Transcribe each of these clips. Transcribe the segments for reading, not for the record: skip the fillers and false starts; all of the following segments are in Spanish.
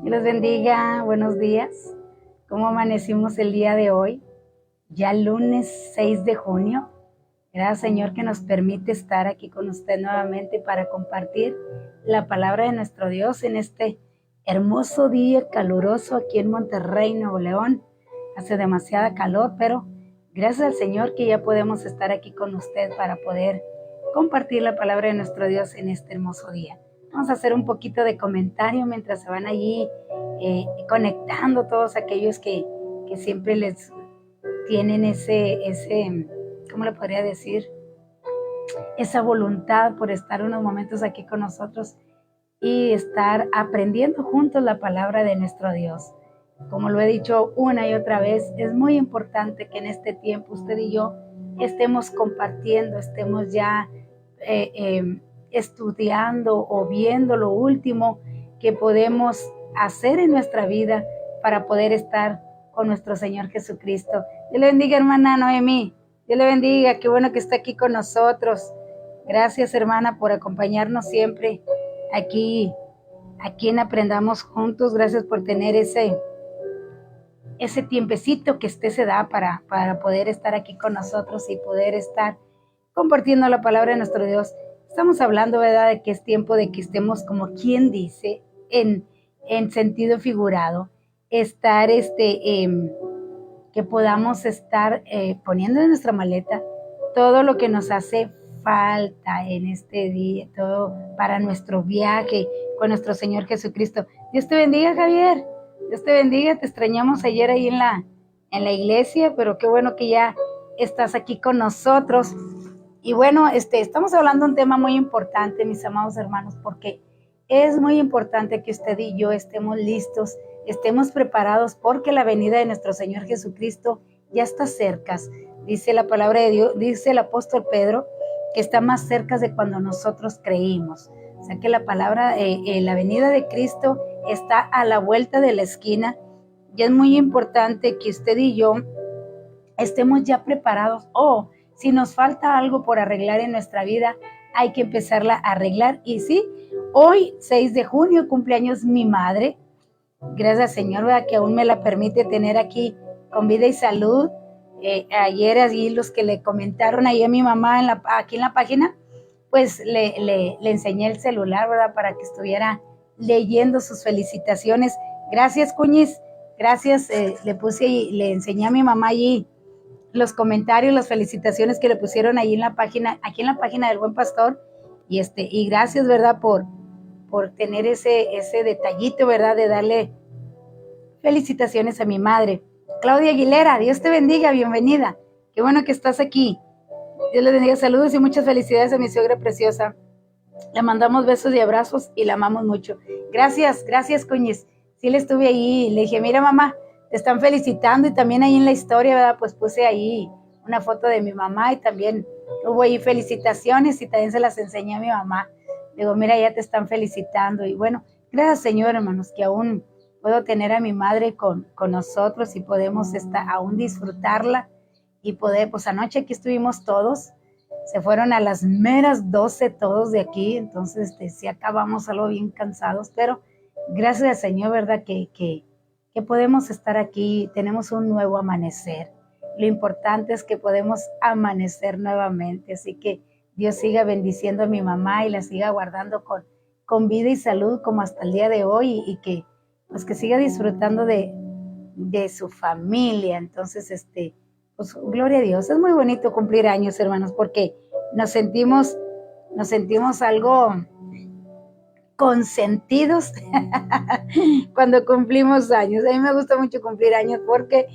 Dios los bendiga, buenos días. ¿Cómo amanecimos el día de hoy? Ya lunes 6 de junio. Gracias, Señor, que nos permite estar aquí con usted nuevamente para compartir la palabra de nuestro Dios en este hermoso día caluroso aquí en Monterrey, Nuevo León. Hace demasiada calor, pero gracias al Señor que ya podemos estar aquí con usted para poder compartir la palabra de nuestro Dios en este hermoso día. Vamos a hacer un poquito de comentario mientras se van allí conectando todos aquellos que siempre les tienen ¿cómo le podría decir? Esa voluntad por estar unos momentos aquí con nosotros y estar aprendiendo juntos la palabra de nuestro Dios. Como lo he dicho una y otra vez, es muy importante que en este tiempo usted y yo estemos compartiendo, estemos ya estudiando o viendo lo último que podemos hacer en nuestra vida para poder estar con nuestro Señor Jesucristo. Dios le bendiga, hermana Noemí. Dios le bendiga, qué bueno que está aquí con nosotros. Gracias, hermana, por acompañarnos siempre aquí en Aprendamos Juntos. Gracias por tener ese tiempecito que usted se da para poder estar aquí con nosotros y poder estar compartiendo la palabra de nuestro Dios. Estamos hablando, ¿verdad?, de que es tiempo de que estemos, como quien dice, en sentido figurado, estar, que podamos estar poniendo en nuestra maleta todo lo que nos hace falta en este día, todo para nuestro viaje con nuestro Señor Jesucristo. Dios te bendiga, Javier. Dios te bendiga. Te extrañamos ayer ahí en la iglesia, pero qué bueno que ya estás aquí con nosotros. Y bueno, estamos hablando de un tema muy importante, mis amados hermanos, porque es muy importante que usted y yo estemos listos, estemos preparados, porque la venida de nuestro Señor Jesucristo ya está cerca. Dice la palabra de Dios, dice el apóstol Pedro, que está más cerca de cuando nosotros creímos. O sea que la palabra, la venida de Cristo está a la vuelta de la esquina. Y es muy importante que usted y yo estemos ya preparados. Si nos falta algo por arreglar en nuestra vida, hay que empezarla a arreglar. Y sí, hoy, 6 de junio, cumpleaños mi madre. Gracias, Señor, ¿verdad?, que aún me la permite tener aquí con vida y salud. Ayer allí los que le comentaron ahí a mi mamá aquí en la página, pues le enseñé el celular, ¿verdad?, para que estuviera leyendo sus felicitaciones. Gracias, Cuñiz. Gracias, le enseñé a mi mamá allí los comentarios, las felicitaciones que le pusieron ahí en la página, aquí en la página del Buen Pastor, y gracias, ¿verdad?, por tener ese detallito, ¿verdad?, de darle felicitaciones a mi madre. Claudia Aguilera, Dios te bendiga, bienvenida. Qué bueno que estás aquí. Dios le bendiga, saludos y muchas felicidades a mi suegra preciosa. Le mandamos besos y abrazos y la amamos mucho. Gracias, Coñiz. Sí, le estuve ahí, le dije, mira, mamá, te están felicitando, y también ahí en la historia, ¿verdad?, pues puse ahí una foto de mi mamá y también hubo ahí felicitaciones y también se las enseñé a mi mamá. Digo, mira, ya te están felicitando. Y bueno, gracias, Señor, hermanos, que aún puedo tener a mi madre con nosotros y podemos aún disfrutarla y poder, pues anoche aquí estuvimos todos. Se fueron a las meras 12 todos de aquí, entonces sí acabamos algo bien cansados, pero gracias al Señor, ¿verdad?, que podemos estar aquí, tenemos un nuevo amanecer. Lo importante es que podemos amanecer nuevamente, así que Dios siga bendiciendo a mi mamá y la siga guardando con vida y salud como hasta el día de hoy, y que siga disfrutando de su familia. Entonces, pues gloria a Dios. Es muy bonito cumplir años, hermanos, porque nos sentimos algo consentidos cuando cumplimos años. A mí me gusta mucho cumplir años porque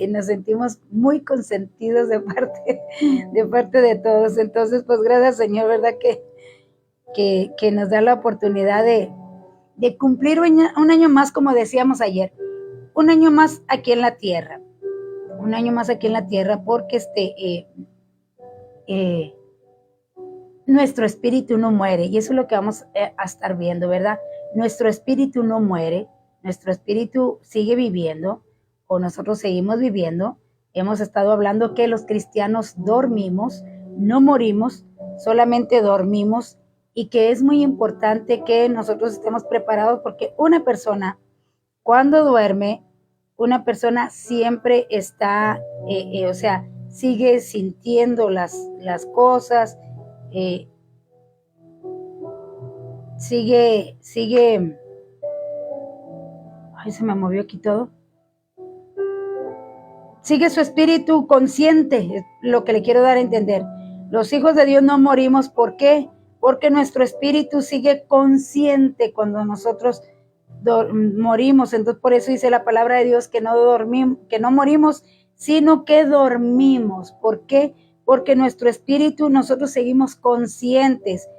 nos sentimos muy consentidos de parte de todos. Entonces, pues gracias, Señor, ¿verdad?, que nos da la oportunidad de cumplir un año más, como decíamos ayer, un año más aquí en la tierra. Un año más aquí en la tierra, porque nuestro espíritu no muere, y eso es lo que vamos a estar viendo, ¿verdad? Nuestro espíritu no muere, nuestro espíritu sigue viviendo, o nosotros seguimos viviendo. Hemos estado hablando que los cristianos dormimos, no morimos, solamente dormimos, y que es muy importante que nosotros estemos preparados, porque una persona Cuando duerme, una persona siempre está, o sea, sigue sintiendo las cosas, eh, sigue, ay, se me movió aquí todo. Sigue su espíritu consciente, es lo que le quiero dar a entender. Los hijos de Dios no morimos, ¿por qué? Porque nuestro espíritu sigue consciente cuando nosotros morimos. Entonces por eso dice la palabra de Dios que no morimos, sino que dormimos. ¿Por qué? Porque nuestro espíritu, nosotros seguimos conscientes.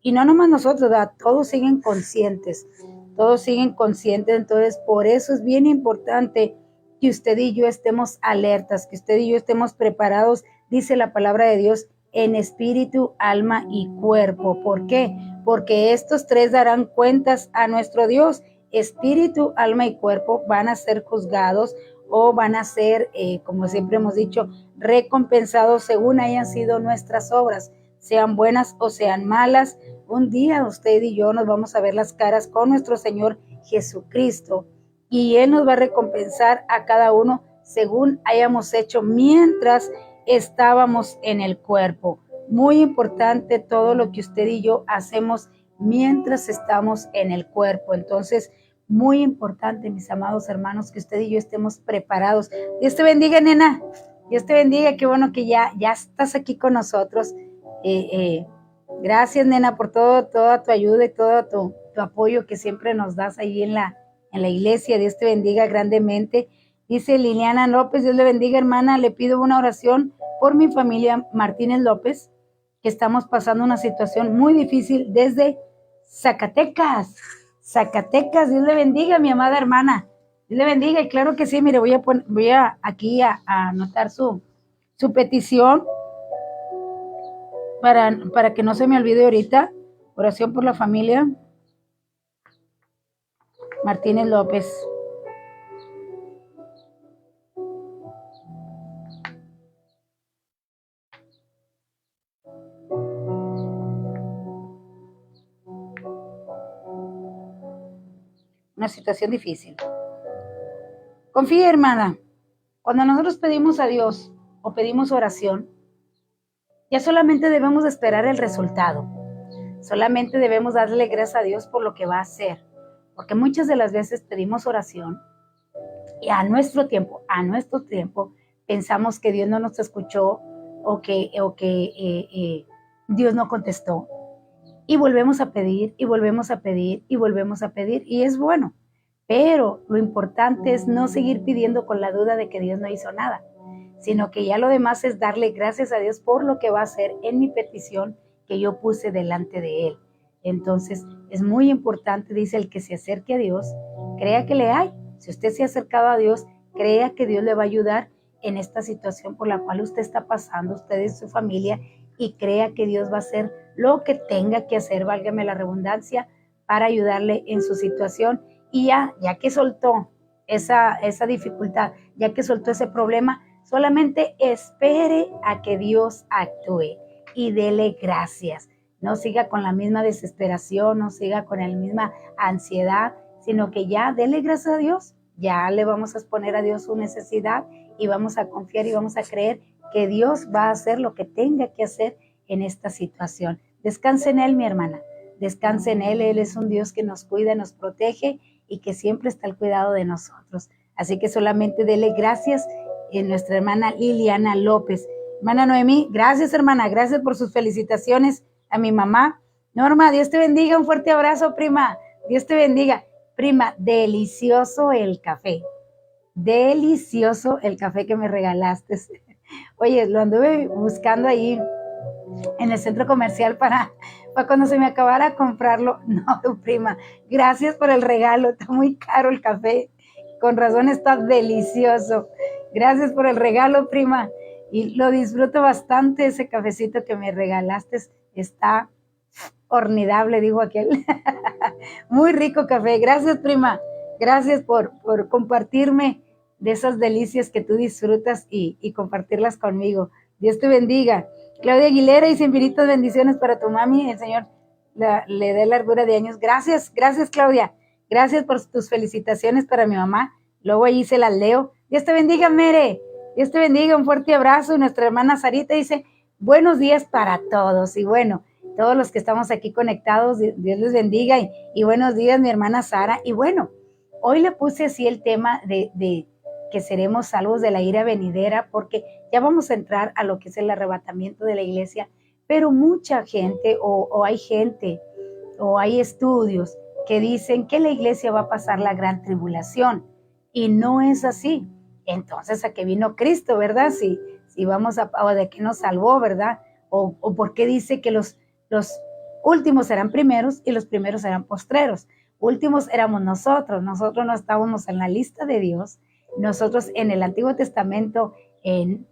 Y no nomás nosotros, ¿verdad? Todos siguen conscientes. Todos siguen conscientes. Entonces por eso es bien importante que usted y yo estemos alertas, que usted y yo estemos preparados, dice la palabra de Dios, en espíritu, alma y cuerpo. ¿Por qué? Porque estos tres darán cuentas a nuestro Dios. Espíritu, alma y cuerpo van a ser juzgados o van a ser, como siempre hemos dicho, recompensados según hayan sido nuestras obras, sean buenas o sean malas. Un día usted y yo nos vamos a ver las caras con nuestro Señor Jesucristo y Él nos va a recompensar a cada uno según hayamos hecho mientras estábamos en el cuerpo. Muy importante todo lo que usted y yo hacemos mientras estamos en el cuerpo. Entonces, muy importante, mis amados hermanos, que usted y yo estemos preparados. Dios te bendiga, nena. Dios te bendiga. Qué bueno que ya estás aquí con nosotros. Gracias, nena, por toda tu ayuda y todo tu apoyo que siempre nos das ahí en la iglesia. Dios te bendiga grandemente. Dice Liliana López, Dios le bendiga, hermana. Le pido una oración por mi familia Martínez López, que estamos pasando una situación muy difícil desde Zacatecas. Zacatecas, Dios le bendiga, mi amada hermana. Dios le bendiga, y claro que sí, mire, voy a aquí a anotar su petición para que no se me olvide ahorita. Oración por la familia Martínez López. Una situación difícil. Confía, hermana. Cuando nosotros pedimos a Dios o pedimos oración, ya solamente debemos esperar el resultado. Solamente debemos darle gracias a Dios por lo que va a hacer. Porque muchas de las veces pedimos oración y a nuestro tiempo, pensamos que Dios no nos escuchó o que Dios no contestó. Y volvemos a pedir, y volvemos a pedir, y volvemos a pedir, y es bueno. Pero lo importante es no seguir pidiendo con la duda de que Dios no hizo nada, sino que ya lo demás es darle gracias a Dios por lo que va a hacer en mi petición que yo puse delante de Él. Entonces, es muy importante, dice, el que se acerque a Dios, crea que le hay. Si usted se ha acercado a Dios, crea que Dios le va a ayudar en esta situación por la cual usted está pasando, usted y su familia, y crea que Dios va a hacer lo que tenga que hacer, válgame la redundancia, para ayudarle en su situación. Y ya que soltó esa dificultad, ya que soltó ese problema, solamente espere a que Dios actúe y dele gracias. No siga con la misma desesperación, no siga con la misma ansiedad, sino que ya dele gracias a Dios. Ya le vamos a exponer a Dios su necesidad y vamos a confiar y vamos a creer que Dios va a hacer lo que tenga que hacer en esta situación. Descanse en Él, mi hermana. Descanse en Él. Él es un Dios que nos cuida, nos protege y que siempre está al cuidado de nosotros. Así que solamente dele gracias a nuestra hermana Liliana López. Hermana Noemí, gracias, hermana. Gracias por sus felicitaciones a mi mamá. Norma, Dios te bendiga. Un fuerte abrazo, prima. Dios te bendiga. Prima, delicioso el café. Delicioso el café que me regalaste. Oye, lo anduve buscando ahí en el centro comercial para cuando se me acabara comprarlo. No, prima, gracias por el regalo. Está muy caro el café. Con razón está delicioso. Gracias por el regalo, prima. Y lo disfruto bastante, ese cafecito que me regalaste. Está hornidable, digo aquel. Muy rico café. Gracias, prima. Gracias por compartirme de esas delicias que tú disfrutas y compartirlas conmigo. Dios te bendiga. Claudia Aguilera dice infinitas bendiciones para tu mami. El Señor le dé largura de años. Gracias, Claudia. Gracias por tus felicitaciones para mi mamá. Luego ahí se las leo. Dios te bendiga, Mere. Dios te bendiga, un fuerte abrazo. Y nuestra hermana Sarita dice, buenos días para todos. Y bueno, todos los que estamos aquí conectados, Dios les bendiga. Y buenos días, mi hermana Sara. Y bueno, hoy le puse así el tema de que seremos salvos de la ira venidera, porque ya vamos a entrar a lo que es el arrebatamiento de la iglesia, pero mucha gente o hay estudios que dicen que la iglesia va a pasar la gran tribulación, y no es así. Entonces, ¿a qué vino Cristo, verdad? Si vamos o de qué nos salvó, ¿verdad? O por qué dice que los últimos serán primeros y los primeros serán postreros. Últimos éramos nosotros no estábamos en la lista de Dios. Nosotros en el Antiguo Testamento, le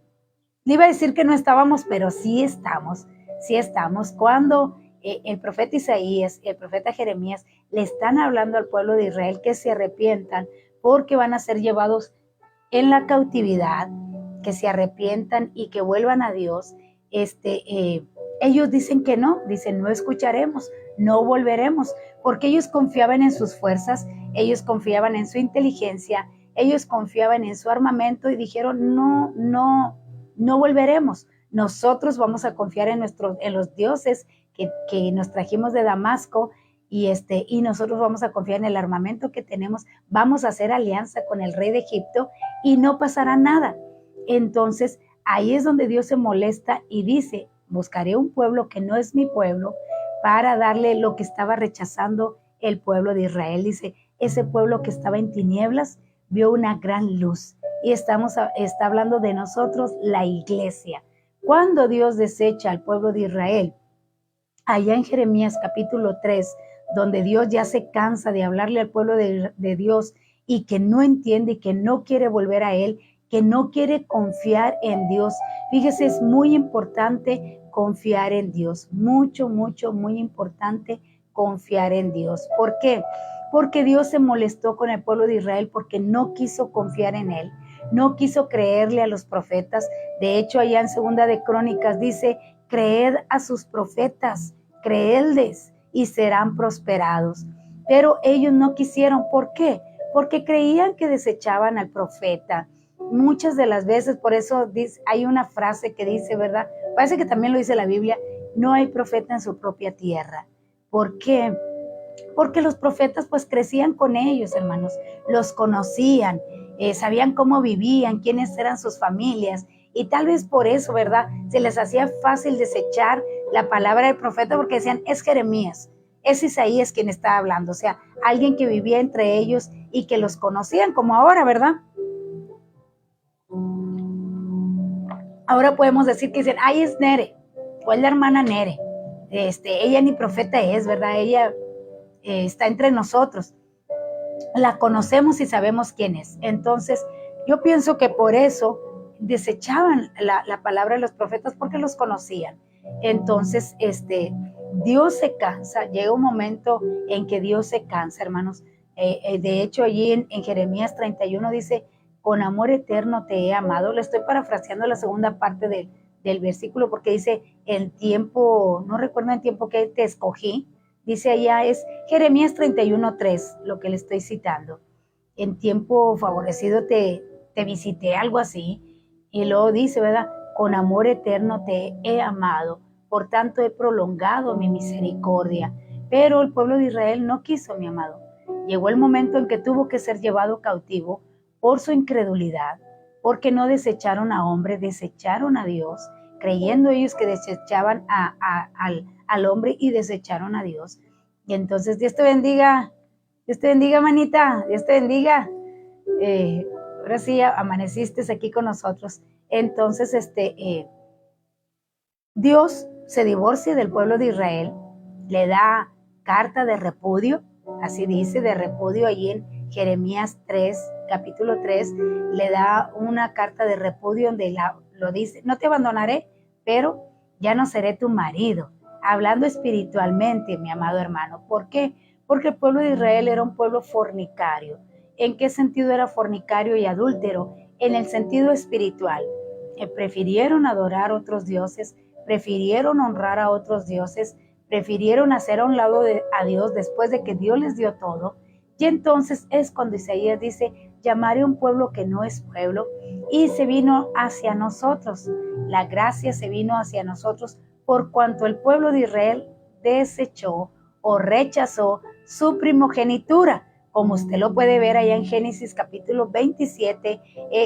iba a decir que no estábamos, pero sí estamos. Cuando el profeta Isaías y el profeta Jeremías le están hablando al pueblo de Israel que se arrepientan porque van a ser llevados en la cautividad, que se arrepientan y que vuelvan a Dios. Ellos dicen que no, dicen no escucharemos, no volveremos, porque ellos confiaban en sus fuerzas, ellos confiaban en su inteligencia, ellos confiaban en su armamento y dijeron no volveremos. Nosotros vamos a confiar en los dioses que nos trajimos de Damasco, y nosotros vamos a confiar en el armamento que tenemos, vamos a hacer alianza con el rey de Egipto y no pasará nada. Entonces ahí es donde Dios se molesta y dice, buscaré un pueblo que no es mi pueblo para darle lo que estaba rechazando el pueblo de Israel. Dice, ese pueblo que estaba en tinieblas vio una gran luz, y está hablando de nosotros, la iglesia. Cuando Dios desecha al pueblo de Israel, allá en Jeremías capítulo 3, donde Dios ya se cansa de hablarle al pueblo de Dios y que no entiende y que no quiere volver a Él, que no quiere confiar en Dios. Fíjese, es muy importante confiar en Dios, muy importante confiar en Dios. ¿Por qué? Porque Dios se molestó con el pueblo de Israel porque no quiso confiar en Él, no quiso creerle a los profetas. De hecho, allá en Segunda de Crónicas dice, creed a sus profetas, creedles y serán prosperados. Pero ellos no quisieron. ¿Por qué? Porque creían que desechaban al profeta. Muchas de las veces, por eso hay una frase que dice, ¿verdad? Parece que también lo dice la Biblia, no hay profeta en su propia tierra. ¿Por qué? Porque los profetas pues crecían con ellos, hermanos, los conocían, sabían cómo vivían, quiénes eran sus familias, y tal vez por eso, ¿verdad? Se les hacía fácil desechar la palabra del profeta porque decían, es Jeremías, es Isaías quien está hablando, o sea, alguien que vivía entre ellos y que los conocían, como ahora, ¿verdad? Ahora podemos decir que dicen, ay, es Nere, o es la hermana Nere, ella ni profeta es, ¿verdad? Ella está entre nosotros, la conocemos y sabemos quién es. Entonces, yo pienso que por eso desechaban la palabra de los profetas, porque los conocían. Entonces, Dios se cansa, llega un momento en que Dios se cansa, hermanos. De hecho, allí en Jeremías 31 dice, con amor eterno te he amado. Le estoy parafraseando la segunda parte del versículo, porque dice, en tiempo, no recuerdo en tiempo que te escogí, dice allá, es Jeremías 31:3, lo que le estoy citando. En tiempo favorecido te visité, algo así. Y luego dice, ¿verdad? Con amor eterno te he amado, por tanto he prolongado mi misericordia. Pero el pueblo de Israel no quiso, mi amado. Llegó el momento en que tuvo que ser llevado cautivo por su incredulidad, porque no desecharon a hombre, desecharon a Dios, creyendo ellos que desechaban al hombre y desecharon a Dios. Y entonces, Dios te bendiga, manita, Dios te bendiga. Ahora sí amaneciste aquí con nosotros. Entonces, Dios se divorcia del pueblo de Israel, le da carta de repudio, así dice, de repudio allí en Jeremías 3, capítulo 3, le da una carta de repudio donde lo dice, no te abandonaré, pero ya no seré tu marido. Hablando espiritualmente, mi amado hermano. ¿Por qué? Porque el pueblo de Israel era un pueblo fornicario. ¿En qué sentido era fornicario y adúltero? En el sentido espiritual. Prefirieron adorar otros dioses, prefirieron honrar a otros dioses, prefirieron hacer a un lado a Dios después de que Dios les dio todo, Y entonces es cuando Isaías dice, llamaré un pueblo que no es pueblo, y se vino hacia nosotros. La gracia se vino hacia nosotros por cuanto el pueblo de Israel desechó o rechazó su primogenitura, como usted lo puede ver allá en Génesis capítulo 27,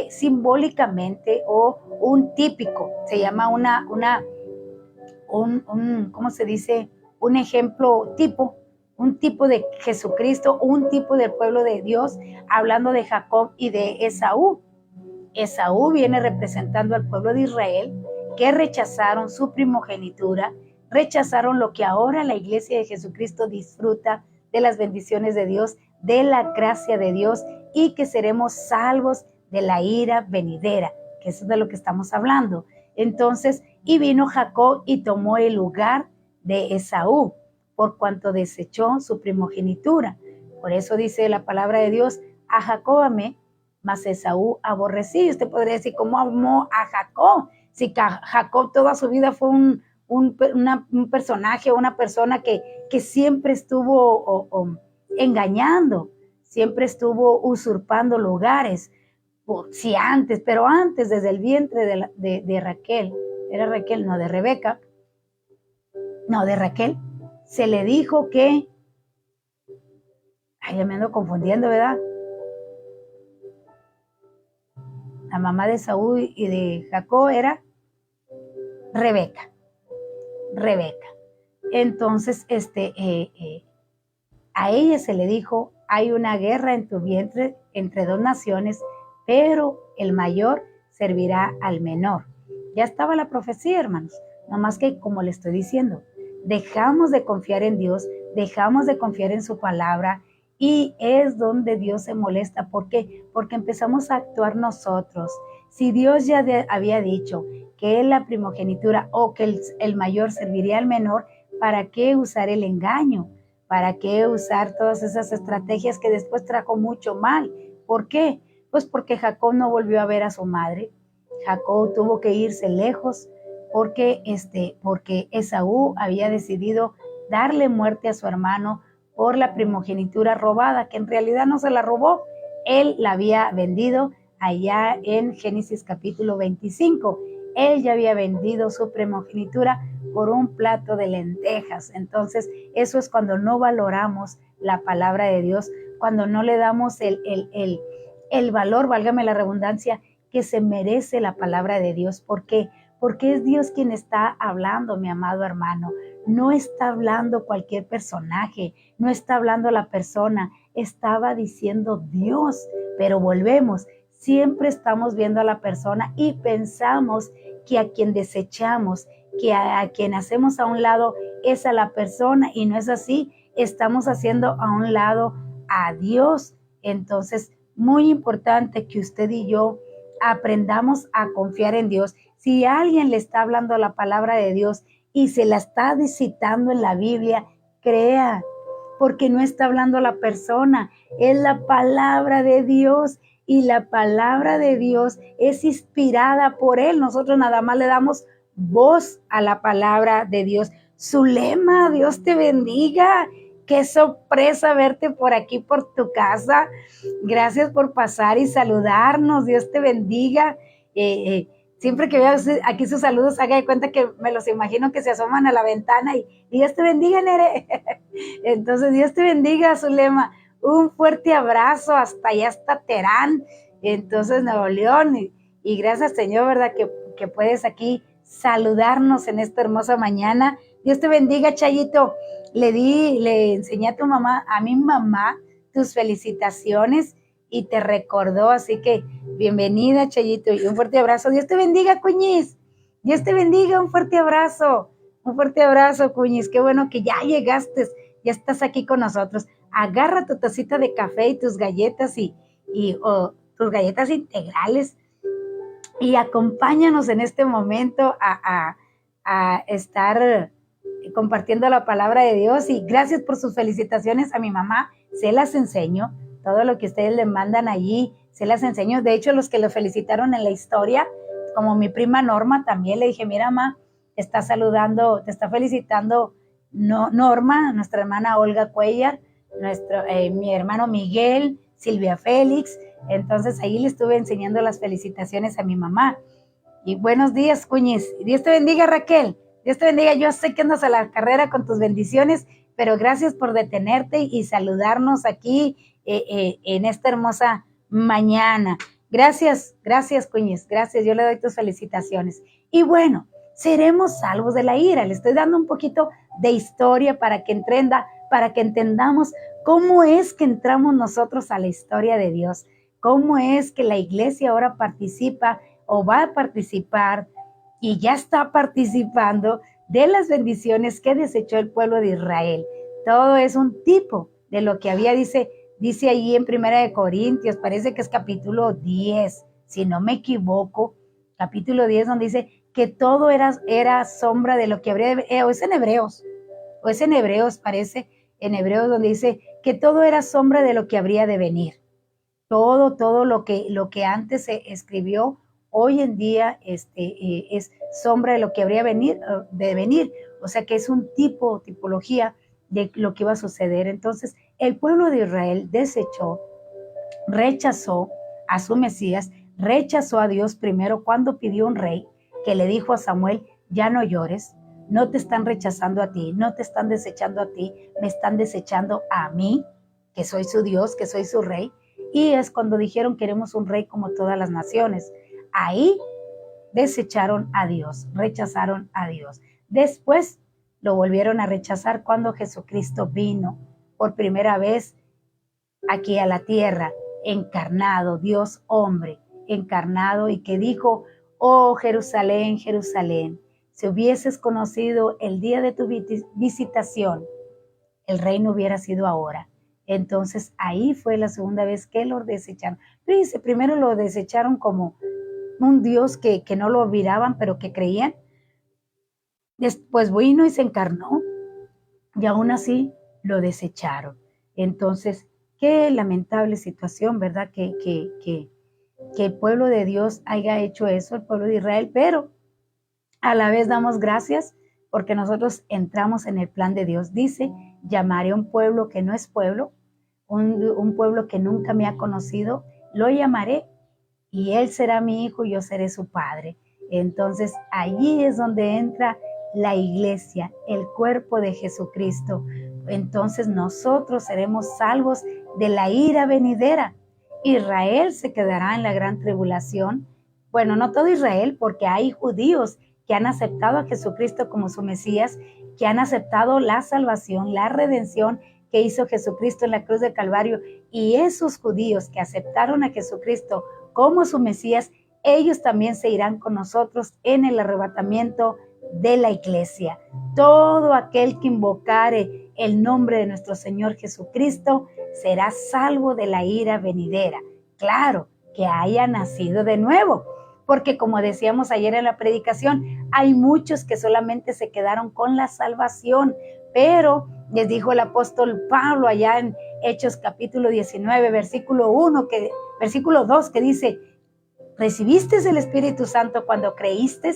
simbólicamente o un típico, se llama ¿cómo se dice? Un ejemplo tipo, un tipo de Jesucristo, un tipo del pueblo de Dios, hablando de Jacob y de Esaú. Esaú viene representando al pueblo de Israel, que rechazaron su primogenitura, rechazaron lo que ahora la iglesia de Jesucristo disfruta de las bendiciones de Dios, de la gracia de Dios, y que seremos salvos de la ira venidera, que eso es de lo que estamos hablando. Entonces, y vino Jacob y tomó el lugar de Esaú, por cuanto desechó su primogenitura. Por eso dice la palabra de Dios, a Jacob amé, mas Esaú aborrecí. Usted podría decir, ¿cómo amó a Jacob? Si Jacob toda su vida fue un personaje, una persona que siempre estuvo engañando, siempre estuvo usurpando lugares. Sí, pero antes, desde el vientre de Raquel, era Raquel, no, de Rebeca, no, de Raquel, se le dijo que, ya me ando confundiendo, ¿verdad? La mamá de Saúl y de Jacob era Rebeca. Entonces, a ella se le dijo, hay una guerra en tu vientre entre dos naciones, pero el mayor servirá al menor. Ya estaba la profecía, hermanos, nomás que como le estoy diciendo, dejamos de confiar en Dios, dejamos de confiar en su palabra, y es donde Dios se molesta. ¿Por qué? Porque empezamos a actuar nosotros. Si Dios ya había dicho que es la primogenitura o que el mayor serviría al menor, ¿para qué usar el engaño? ¿Para qué usar todas esas estrategias que después trajo mucho mal? ¿Por qué? Pues porque Jacob no volvió a ver a su madre. Jacob tuvo que irse lejos porque Esaú había decidido darle muerte a su hermano por la primogenitura robada, que en realidad no se la robó, él la había vendido allá en Génesis capítulo 25. Él ya había vendido su primogenitura por un plato de lentejas. Entonces, eso es cuando no valoramos la palabra de Dios, cuando no le damos el valor, válgame la redundancia, que se merece la palabra de Dios. ¿Por qué? Porque es Dios quien está hablando, mi amado hermano. No está hablando cualquier personaje, no está hablando la persona, estaba diciendo Dios. Pero volvemos, siempre estamos viendo a la persona y pensamos que a quien desechamos, que a quien hacemos a un lado es a la persona, y no es así. Estamos haciendo a un lado a Dios. Entonces, muy importante que usted y yo aprendamos a confiar en Dios. Si alguien le está hablando la palabra de Dios y se la está citando en la Biblia, crea, porque no está hablando la persona, es la palabra de Dios, y la palabra de Dios es inspirada por Él. Nosotros nada más le damos voz a la palabra de Dios. Zulema, Dios te bendiga. Qué sorpresa verte por aquí, por tu casa. Gracias por pasar y saludarnos. Dios te bendiga. Siempre que veo aquí sus saludos, haga de cuenta que me los imagino que se asoman a la ventana y Dios te bendiga, Nere. Entonces, Dios te bendiga, Zulema. Un fuerte abrazo hasta allá, hasta Terán, entonces Nuevo León. Y gracias, Señor, ¿verdad? Que puedes aquí saludarnos en esta hermosa mañana. Dios te bendiga, Chayito. Le enseñé a mi mamá, tus felicitaciones y te recordó, así que bienvenida, Chayito, y un fuerte abrazo. Dios te bendiga, Cuñiz. Dios te bendiga, un fuerte abrazo, Cuñiz. Qué bueno que ya llegaste, ya estás aquí con nosotros. Agarra tu tacita de café y tus galletas tus galletas integrales y acompáñanos en este momento a estar compartiendo la palabra de Dios. Y gracias por sus felicitaciones a mi mamá. Se las enseño. Todo lo que ustedes le mandan allí, se las enseño. De hecho, los que lo felicitaron en la historia, como mi prima Norma, también le dije, mira, mamá, te está saludando, te está felicitando Norma, nuestra hermana Olga Cuellar. mi hermano Miguel, Silvia Félix. Entonces ahí le estuve enseñando las felicitaciones a mi mamá. Y buenos días, Cuñiz. Dios te bendiga, Raquel. Dios te bendiga. Yo sé que andas a la carrera con tus bendiciones, pero gracias por detenerte y saludarnos aquí en esta hermosa mañana. Gracias, Cuñiz. Gracias. Yo le doy tus felicitaciones. Y bueno, seremos salvos de la ira. Le estoy dando un poquito de historia para que entendamos cómo es que entramos nosotros a la historia de Dios. Cómo es que la iglesia ahora participa o va a participar y ya está participando de las bendiciones que desechó el pueblo de Israel. Todo es un tipo de lo que había, dice ahí en 1 Corintios, parece que es capítulo 10, si no me equivoco, capítulo 10, donde dice que todo era sombra de lo que habría de, o es en Hebreos, parece, en Hebreos donde dice que todo era sombra de lo que habría de venir. Todo lo que antes se escribió, hoy en día es sombra de lo que habría de venir. O sea que es un tipología de lo que iba a suceder. Entonces, el pueblo de Israel rechazó a su Mesías, rechazó a Dios primero cuando pidió un rey que le dijo a Samuel, ya no llores, no te están rechazando a ti, no te están desechando a ti, me están desechando a mí, que soy su Dios, que soy su rey. Y es cuando dijeron, queremos un rey como todas las naciones. Ahí desecharon a Dios, rechazaron a Dios. Después lo volvieron a rechazar cuando Jesucristo vino por primera vez aquí a la tierra, encarnado, Dios hombre, encarnado, y que dijo, oh Jerusalén, Jerusalén, si hubieses conocido el día de tu visitación, el reino hubiera sido ahora. Entonces ahí fue la segunda vez que lo desecharon. Pero dice, primero lo desecharon como un Dios que no lo miraban, pero que creían. Después vino y se encarnó y aún así lo desecharon. Entonces, qué lamentable situación, ¿verdad? Que el pueblo de Dios haya hecho eso, el pueblo de Israel, pero a la vez damos gracias porque nosotros entramos en el plan de Dios. Dice, llamaré a un pueblo que no es pueblo, un pueblo que nunca me ha conocido, lo llamaré y él será mi hijo y yo seré su padre. Entonces allí es donde entra la iglesia, el cuerpo de Jesucristo. Entonces nosotros seremos salvos de la ira venidera. Israel se quedará en la gran tribulación. Bueno, no todo Israel, porque hay judíos que han aceptado a Jesucristo como su Mesías, que han aceptado la salvación, la redención que hizo Jesucristo en la cruz del Calvario. Y esos judíos que aceptaron a Jesucristo como su Mesías, ellos también se irán con nosotros en el arrebatamiento de la iglesia. Todo aquel que invocare el nombre de nuestro Señor Jesucristo será salvo de la ira venidera. Claro, que haya nacido de nuevo, porque como decíamos ayer en la predicación, hay muchos que solamente se quedaron con la salvación, pero les dijo el apóstol Pablo allá en Hechos capítulo 19, versículo 2, que dice, ¿recibiste el Espíritu Santo cuando creíste?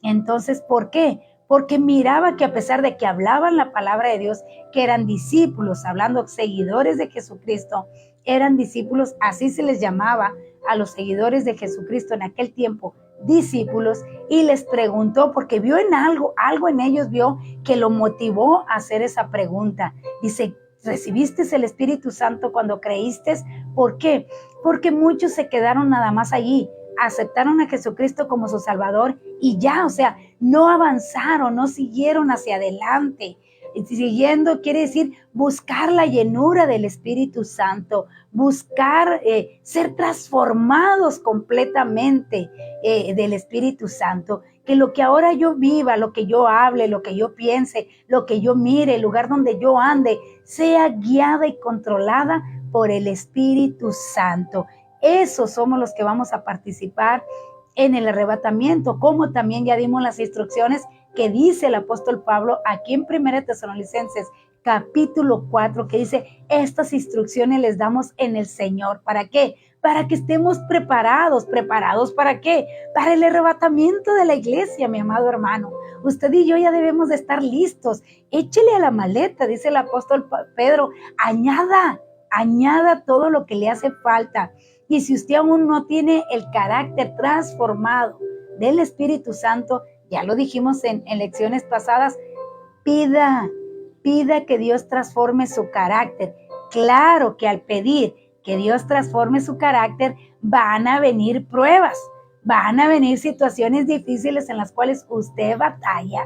Entonces, ¿por qué? Porque miraba que a pesar de que hablaban la palabra de Dios, que eran discípulos, hablando seguidores de Jesucristo, eran discípulos, así se les llamaba a los seguidores de Jesucristo en aquel tiempo, discípulos, y les preguntó, porque vio en algo en ellos vio que lo motivó a hacer esa pregunta. Dice, ¿recibiste el Espíritu Santo cuando creíste? ¿Por qué? Porque muchos se quedaron nada más allí, aceptaron a Jesucristo como su Salvador y ya, o sea, no avanzaron, no siguieron hacia adelante. Siguiendo quiere decir buscar la llenura del Espíritu Santo, buscar ser transformados completamente del Espíritu Santo, que lo que ahora yo viva, lo que yo hable, lo que yo piense, lo que yo mire, el lugar donde yo ande, sea guiada y controlada por el Espíritu Santo. Esos somos los que vamos a participar en el arrebatamiento, como también ya dimos las instrucciones que dice el apóstol Pablo aquí en 1 Tesalonicenses capítulo 4, que dice, estas instrucciones les damos en el Señor. ¿Para qué? para que estemos preparados. ¿Preparados para qué? Para el arrebatamiento de la iglesia, mi amado hermano. Usted y yo ya debemos de estar listos. Échele a la maleta, dice el apóstol Pedro, añada todo lo que le hace falta. Y si usted aún no tiene el carácter transformado del Espíritu Santo, ya lo dijimos en lecciones pasadas, pida que Dios transforme su carácter. Claro que al pedir que Dios transforme su carácter, van a venir pruebas, van a venir situaciones difíciles en las cuales usted batalla.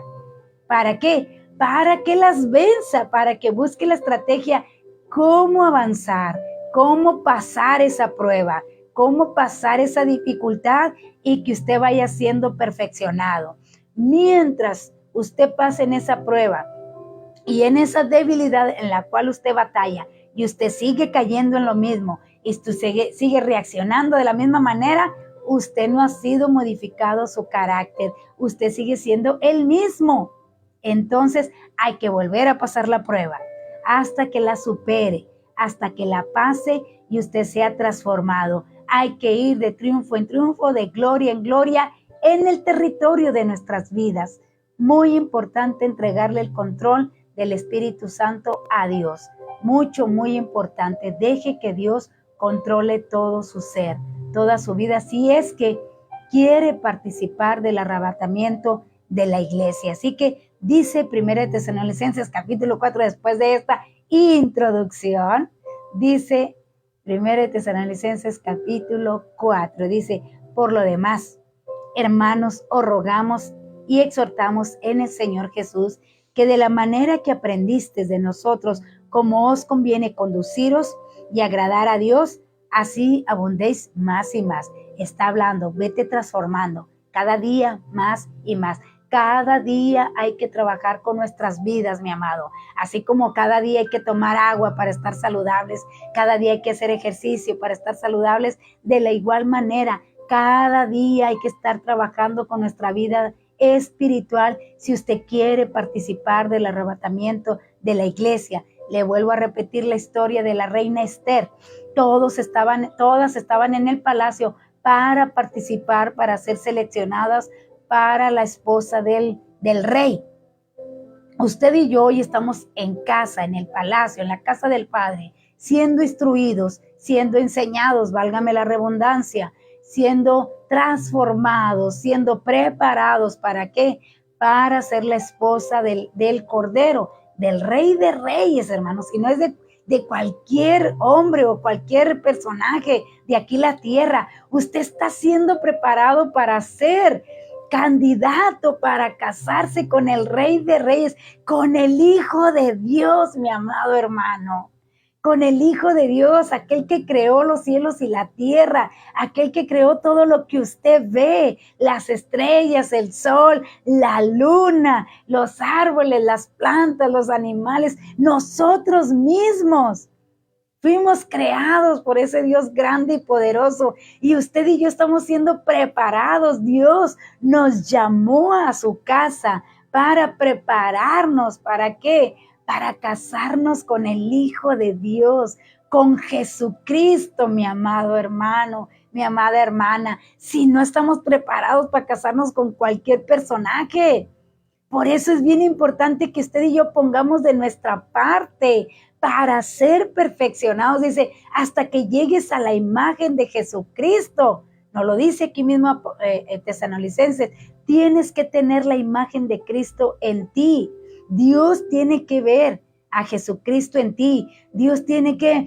¿Para qué? Para que las venza, para que busque la estrategia, cómo avanzar, cómo pasar esa prueba, cómo pasar esa dificultad y que usted vaya siendo perfeccionado. Mientras usted pase en esa prueba y en esa debilidad en la cual usted batalla y usted sigue cayendo en lo mismo y usted sigue reaccionando de la misma manera, usted no ha sido modificado su carácter, usted sigue siendo el mismo. Entonces hay que volver a pasar la prueba hasta que la supere, hasta que la pase y usted sea transformado. Hay que ir de triunfo en triunfo, de gloria en gloria en el territorio de nuestras vidas. Muy importante entregarle el control del Espíritu Santo a Dios. Muy importante. Deje que Dios controle todo su ser, toda su vida, si es que quiere participar del arrebatamiento de la iglesia. Así que dice 1 Tesalonicenses capítulo 4, después de esta introducción, dice 1 Tesalonicenses capítulo 4, dice, por lo demás, hermanos, os rogamos y exhortamos en el Señor Jesús, que de la manera que aprendisteis de nosotros, como os conviene conduciros y agradar a Dios, así abundéis más y más. Está hablando, vete transformando cada día más y más. Cada día hay que trabajar con nuestras vidas, mi amado. Así como cada día hay que tomar agua para estar saludables, cada día hay que hacer ejercicio para estar saludables, de la igual manera, cada día hay que estar trabajando con nuestra vida espiritual si usted quiere participar del arrebatamiento de la iglesia. Le vuelvo a repetir la historia de la reina Esther. Todas estaban en el palacio para participar, para ser seleccionadas para la esposa del rey. Usted y yo hoy estamos en casa, en el palacio, en la casa del Padre, siendo instruidos, siendo enseñados, válgame la redundancia, siendo transformados, siendo preparados. ¿Para qué? Para ser la esposa del Cordero, del Rey de Reyes, hermanos. Y no es de cualquier hombre o cualquier personaje de aquí la tierra. Usted está siendo preparado para ser candidato para casarse con el Rey de Reyes, con el Hijo de Dios, mi amado hermano. Con el Hijo de Dios, aquel que creó los cielos y la tierra, aquel que creó todo lo que usted ve, las estrellas, el sol, la luna, los árboles, las plantas, los animales, nosotros mismos. Fuimos creados por ese Dios grande y poderoso, y usted y yo estamos siendo preparados. Dios nos llamó a su casa para prepararnos. ¿Para qué? Para casarnos con el Hijo de Dios, con Jesucristo, mi amado hermano, mi amada hermana. Si no estamos preparados para casarnos con cualquier personaje, por eso es bien importante que usted y yo pongamos de nuestra parte para ser perfeccionados. Dice, hasta que llegues a la imagen de Jesucristo. Nos lo dice aquí mismo Tesalonicenses. Tienes que tener la imagen de Cristo en ti. Dios tiene que ver a Jesucristo en ti. Dios tiene que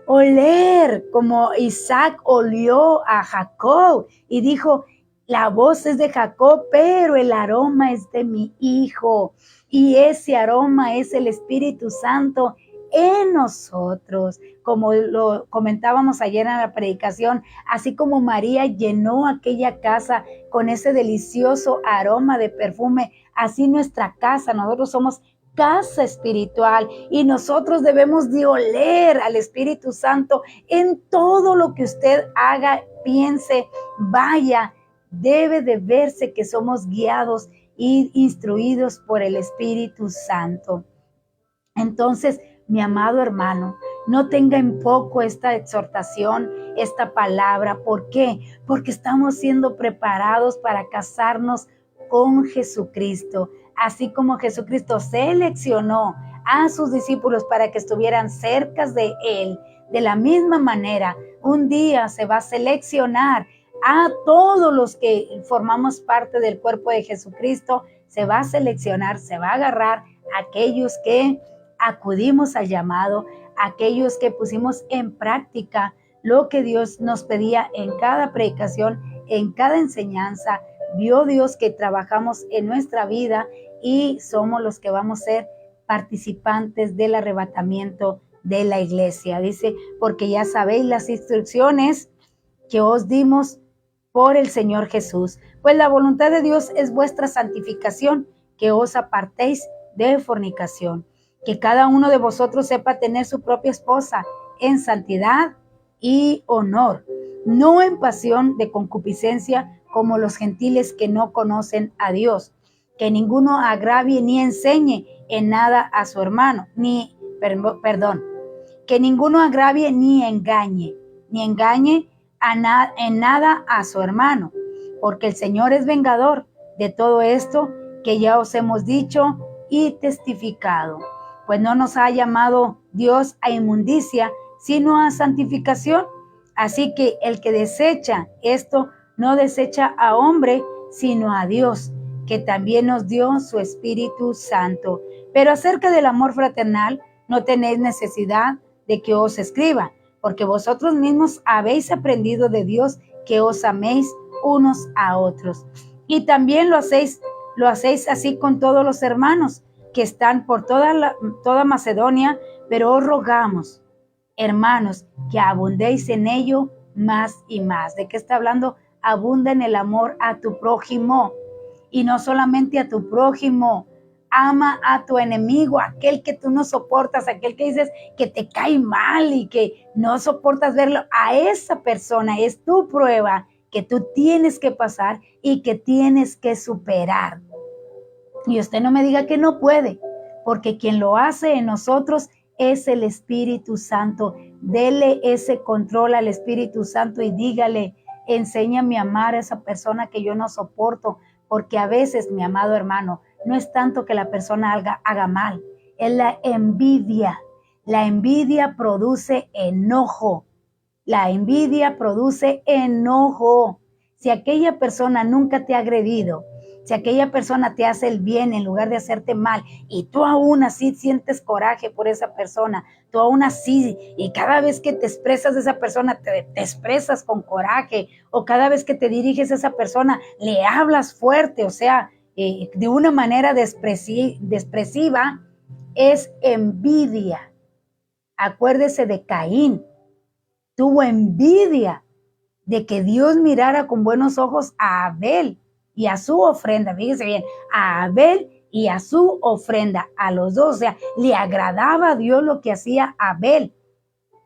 oler como Isaac olió a Jacob y dijo, la voz es de Jacob, pero el aroma es de mi hijo. Y ese aroma es el Espíritu Santo en nosotros. Como lo comentábamos ayer en la predicación, así como María llenó aquella casa con ese delicioso aroma de perfume, así nuestra casa, nosotros somos casa espiritual y nosotros debemos de oler al Espíritu Santo en todo lo que usted haga, piense, vaya. Debe de verse que somos guiados e instruidos por el Espíritu Santo. Entonces, mi amado hermano, no tenga en poco esta exhortación, esta palabra. ¿Por qué? Porque estamos siendo preparados para casarnos con Jesucristo. Así como Jesucristo seleccionó a sus discípulos para que estuvieran cerca de Él, de la misma manera, un día se va a seleccionar a todos los que formamos parte del cuerpo de Jesucristo. Se va a seleccionar, se va a agarrar a aquellos que acudimos al llamado, aquellos que pusimos en práctica lo que Dios nos pedía en cada predicación, en cada enseñanza. Vio Dios que trabajamos en nuestra vida y somos los que vamos a ser participantes del arrebatamiento de la iglesia. Dice, porque ya sabéis las instrucciones que os dimos por el Señor Jesús. Pues la voluntad de Dios es vuestra santificación, que os apartéis de fornicación, que cada uno de vosotros sepa tener su propia esposa en santidad y honor, no en pasión de concupiscencia como los gentiles que no conocen a Dios, que ninguno agravie ni enseñe en nada a su hermano, que ninguno agravie ni engañe en nada a su hermano, porque el Señor es vengador de todo esto que ya os hemos dicho y testificado. Pues no nos ha llamado Dios a inmundicia, sino a santificación. Así que el que desecha esto no desecha a hombre, sino a Dios, que también nos dio su Espíritu Santo. Pero acerca del amor fraternal, no tenéis necesidad de que os escriba, porque vosotros mismos habéis aprendido de Dios que os améis unos a otros. Y también lo hacéis así con todos los hermanos que están por toda Macedonia, pero os rogamos, hermanos, que abundéis en ello más y más. ¿De qué está hablando? Abunda en el amor a tu prójimo, y no solamente a tu prójimo. Ama a tu enemigo, aquel que tú no soportas, aquel que dices que te cae mal y que no soportas verlo. A esa persona es tu prueba que tú tienes que pasar y que tienes que superar. Y usted no me diga que no puede, porque quien lo hace en nosotros es el Espíritu Santo. Dele ese control al Espíritu Santo y dígale, enséñame a amar a esa persona que yo no soporto, porque a veces, mi amado hermano, no es tanto que la persona haga mal, es la envidia. La envidia produce enojo. La envidia produce enojo. Si aquella persona nunca te ha agredido, si aquella persona te hace el bien en lugar de hacerte mal, y tú aún así sientes coraje por esa persona, tú aún así, y cada vez que te expresas de esa persona, te expresas con coraje, o cada vez que te diriges a esa persona, le hablas fuerte, o sea, de una manera despresiva, es envidia. Acuérdese de Caín. Tuvo envidia de que Dios mirara con buenos ojos a Abel y a su ofrenda. Fíjese bien, a Abel y a su ofrenda, a los dos. O sea, le agradaba a Dios lo que hacía Abel.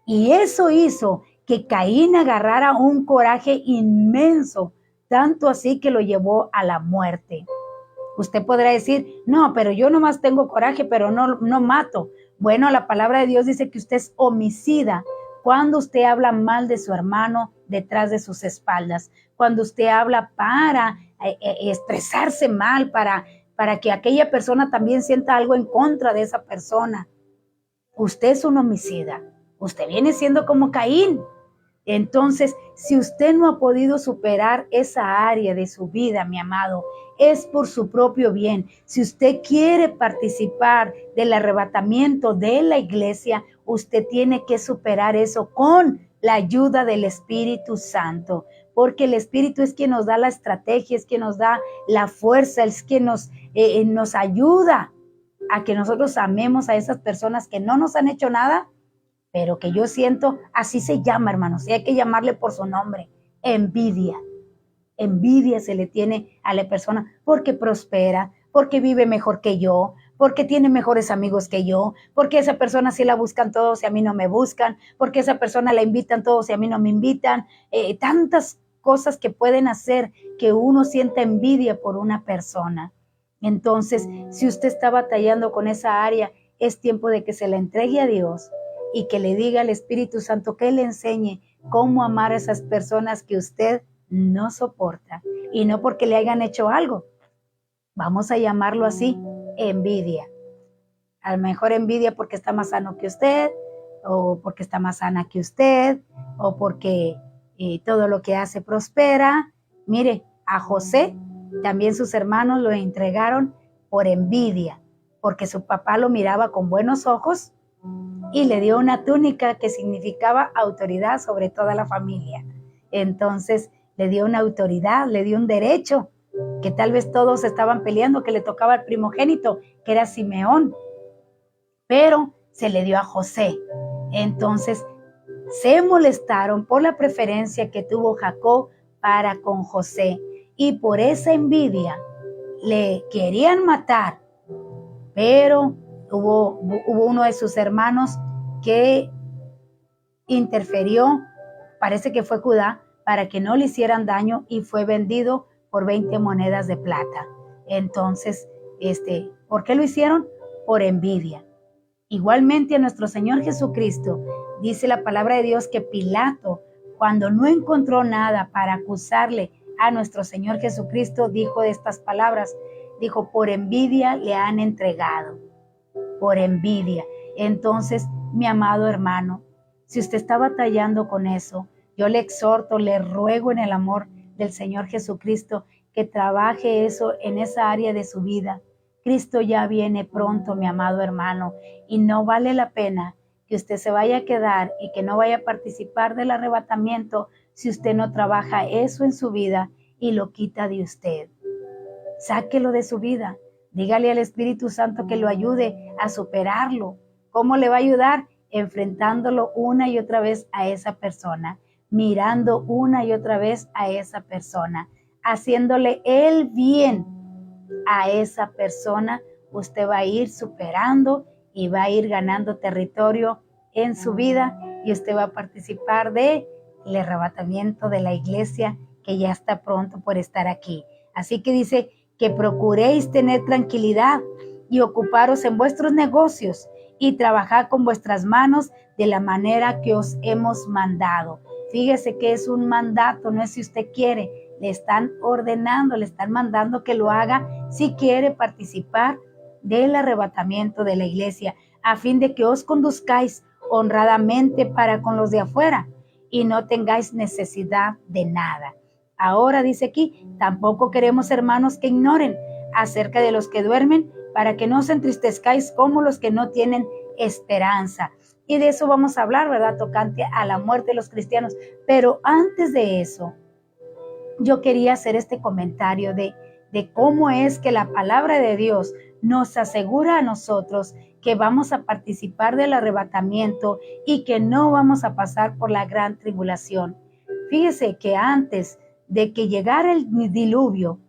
Y eso hizo que Caín agarrara un coraje inmenso, tanto así que lo llevó a la muerte. Usted podrá decir, no, pero yo nomás tengo coraje, pero no mato. Bueno, la palabra de Dios dice que usted es homicida cuando usted habla mal de su hermano detrás de sus espaldas, cuando usted habla para expresarse mal, para que aquella persona también sienta algo en contra de esa persona. Usted es un homicida. Usted viene siendo como Caín. Entonces, si usted no ha podido superar esa área de su vida, mi amado, es por su propio bien. Si usted quiere participar del arrebatamiento de la iglesia, usted tiene que superar eso con la ayuda del Espíritu Santo, porque el Espíritu es quien nos da la estrategia, es quien nos da la fuerza, es quien nos ayuda a que nosotros amemos a esas personas que no nos han hecho nada, pero que yo siento, así se llama, hermanos, y hay que llamarle por su nombre, envidia. Envidia se le tiene a la persona porque prospera, porque vive mejor que yo, porque tiene mejores amigos que yo, porque esa persona sí la buscan todos y a mí no me buscan, porque esa persona la invitan todos y a mí no me invitan. Tantas cosas que pueden hacer que uno sienta envidia por una persona. Entonces, si usted está batallando con esa área, es tiempo de que se la entregue a Dios y que le diga al Espíritu Santo que le enseñe cómo amar a esas personas que usted no soporta. Y no porque le hayan hecho algo, vamos a llamarlo así, envidia. A lo mejor envidia porque está más sano que usted, o porque está más sana que usted, o porque todo lo que hace prospera. Mire, a José también sus hermanos lo entregaron por envidia, porque su papá lo miraba con buenos ojos y le dio una túnica que significaba autoridad sobre toda la familia. Entonces le dio una autoridad, le dio un derecho, que tal vez todos estaban peleando, que le tocaba al primogénito, que era Simeón, pero se le dio a José. Entonces se molestaron por la preferencia que tuvo Jacob para con José, y por esa envidia le querían matar, pero hubo uno de sus hermanos que interfirió, parece que fue Judá, para que no le hicieran daño, y fue vendido por 20 monedas de plata. Entonces, ¿por qué lo hicieron? Por envidia. Igualmente a nuestro Señor Jesucristo, dice la palabra de Dios que Pilato, cuando no encontró nada para acusarle a nuestro Señor Jesucristo, dijo de estas palabras, dijo, por envidia le han entregado, por envidia. Entonces, mi amado hermano, si usted está batallando con eso, yo le exhorto, le ruego en el amor del Señor Jesucristo que trabaje eso en esa área de su vida. Cristo ya viene pronto, mi amado hermano, y no vale la pena que usted se vaya a quedar y que no vaya a participar del arrebatamiento si usted no trabaja eso en su vida y lo quita de usted. Sáquelo de su vida. Dígale al Espíritu Santo que lo ayude a superarlo. ¿Cómo le va a ayudar? Enfrentándolo una y otra vez a esa persona, mirando una y otra vez a esa persona, haciéndole el bien a esa persona. Usted va a ir superando y va a ir ganando territorio en su vida, y usted va a participar del arrebatamiento de la iglesia que ya está pronto por estar aquí. Así que dice que procuréis tener tranquilidad y ocuparos en vuestros negocios y trabajar con vuestras manos de la manera que os hemos mandado. Fíjese que es un mandato, no es si usted quiere, le están ordenando, le están mandando que lo haga si quiere participar del arrebatamiento de la iglesia, a fin de que os conduzcáis honradamente para con los de afuera y no tengáis necesidad de nada. Ahora dice aquí, tampoco queremos, hermanos, que ignoren acerca de los que duermen, para que no os entristezcáis como los que no tienen esperanza. Y de eso vamos a hablar, ¿verdad? Tocante a la muerte de los cristianos. Pero antes de eso, yo quería hacer este comentario de cómo es que la palabra de Dios nos asegura a nosotros que vamos a participar del arrebatamiento y que no vamos a pasar por la gran tribulación. Fíjese que antes de que llegara el diluvio,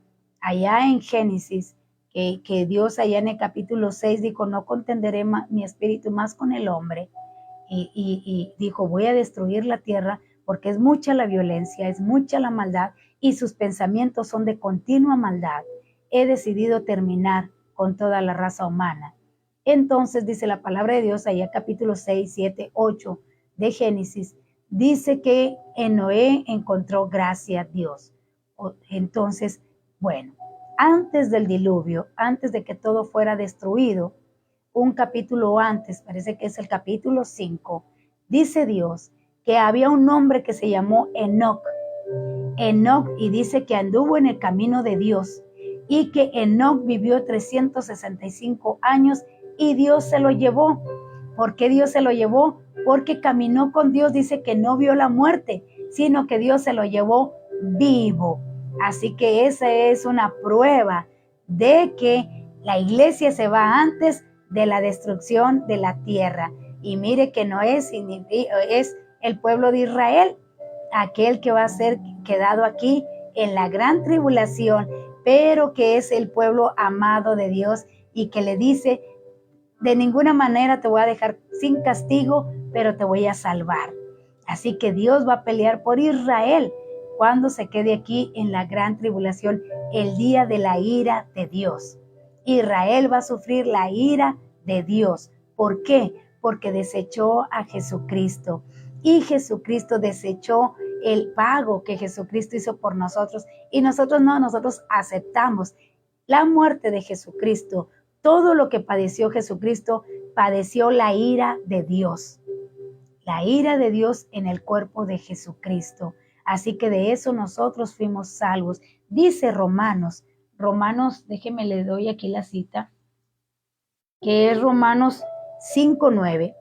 allá en Génesis, que Dios allá en el capítulo 6 dijo, no contenderé mi espíritu más con el hombre, y dijo, voy a destruir la tierra porque es mucha la violencia, es mucha la maldad y sus pensamientos son de continua maldad. He decidido terminar con toda la raza humana. Entonces dice la palabra de Dios allá capítulo 6, 7, 8 de Génesis, dice que en Noé encontró gracia a Dios. Entonces, bueno, antes del diluvio, antes de que todo fuera destruido, un capítulo antes, parece que es el capítulo 5, dice Dios que había un hombre que se llamó Enoc. Enoc, y dice que anduvo en el camino de Dios, y que Enoc vivió 365 años y Dios se lo llevó. ¿Por qué Dios se lo llevó? Porque caminó con Dios, dice que no vio la muerte, sino que Dios se lo llevó vivo. Así que esa es una prueba de que la iglesia se va antes de la destrucción de la tierra. Y mire que no es el pueblo de Israel, aquel que va a ser quedado aquí en la gran tribulación, pero que es el pueblo amado de Dios y que le dice, de ninguna manera te voy a dejar sin castigo, pero te voy a salvar. Así que Dios va a pelear por Israel cuando se quede aquí en la gran tribulación, el día de la ira de Dios. Israel va a sufrir la ira de Dios ¿Por qué? Porque desechó a Jesucristo y Jesucristo desechó el pago que Jesucristo hizo por nosotros y nosotros no, nosotros aceptamos la muerte de Jesucristo. Todo lo que padeció Jesucristo, padeció la ira de Dios. La ira de Dios en el cuerpo de Jesucristo. Así que de eso nosotros fuimos salvos. Dice Romanos, déjeme le doy aquí la cita, que es Romanos 5:9.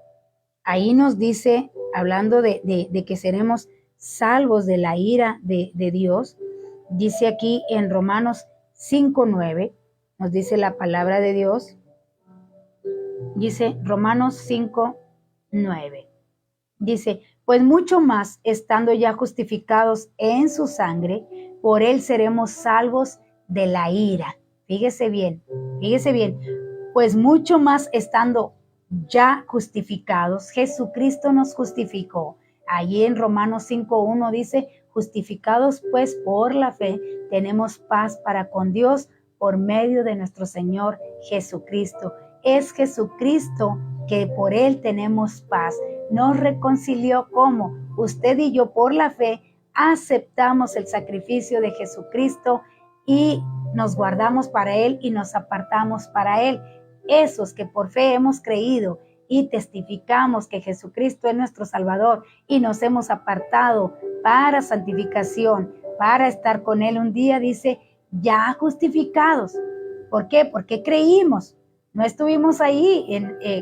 Ahí nos dice, hablando de que seremos salvos de la ira de Dios, dice aquí en Romanos 5:9, nos dice la palabra de Dios, dice Romanos 5:9, dice, pues mucho más, estando ya justificados en su sangre, por él seremos salvos de la ira. Fíjese bien, pues mucho más estando ya justificados, Jesucristo nos justificó. Allí en Romanos 5:1 dice, justificados pues por la fe, tenemos paz para con Dios por medio de nuestro Señor Jesucristo. Es Jesucristo que por él tenemos paz. Nos reconcilió como usted y yo por la fe aceptamos el sacrificio de Jesucristo y nos guardamos para él y nos apartamos para él. Esos que por fe hemos creído y testificamos que Jesucristo es nuestro Salvador y nos hemos apartado para santificación, para estar con él un día, dice, ya justificados. ¿Por qué? Porque creímos. No estuvimos ahí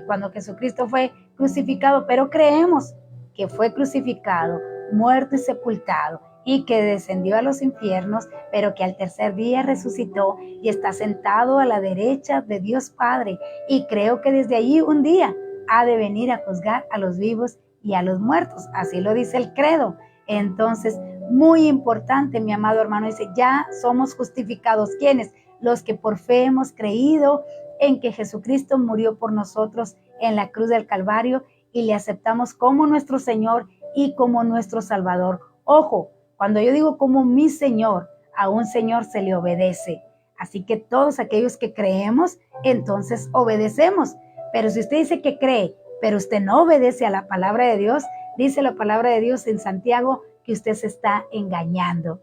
cuando Jesucristo fue crucificado, pero creemos que fue crucificado, muerto y sepultado, y que descendió a los infiernos, pero que al tercer día resucitó y está sentado a la derecha de Dios Padre. Y creo que desde allí un día ha de venir a juzgar a los vivos y a los muertos. Así lo dice el credo. Entonces, muy importante, mi amado hermano, dice, ya somos justificados. ¿Quiénes? Los que por fe hemos creído en que Jesucristo murió por nosotros en la cruz del Calvario y le aceptamos como nuestro Señor y como nuestro Salvador. Ojo, cuando yo digo como mi Señor, a un Señor se le obedece. Así que todos aquellos que creemos, entonces obedecemos. Pero si usted dice que cree, pero usted no obedece a la palabra de Dios, dice la palabra de Dios en Santiago que usted se está engañando.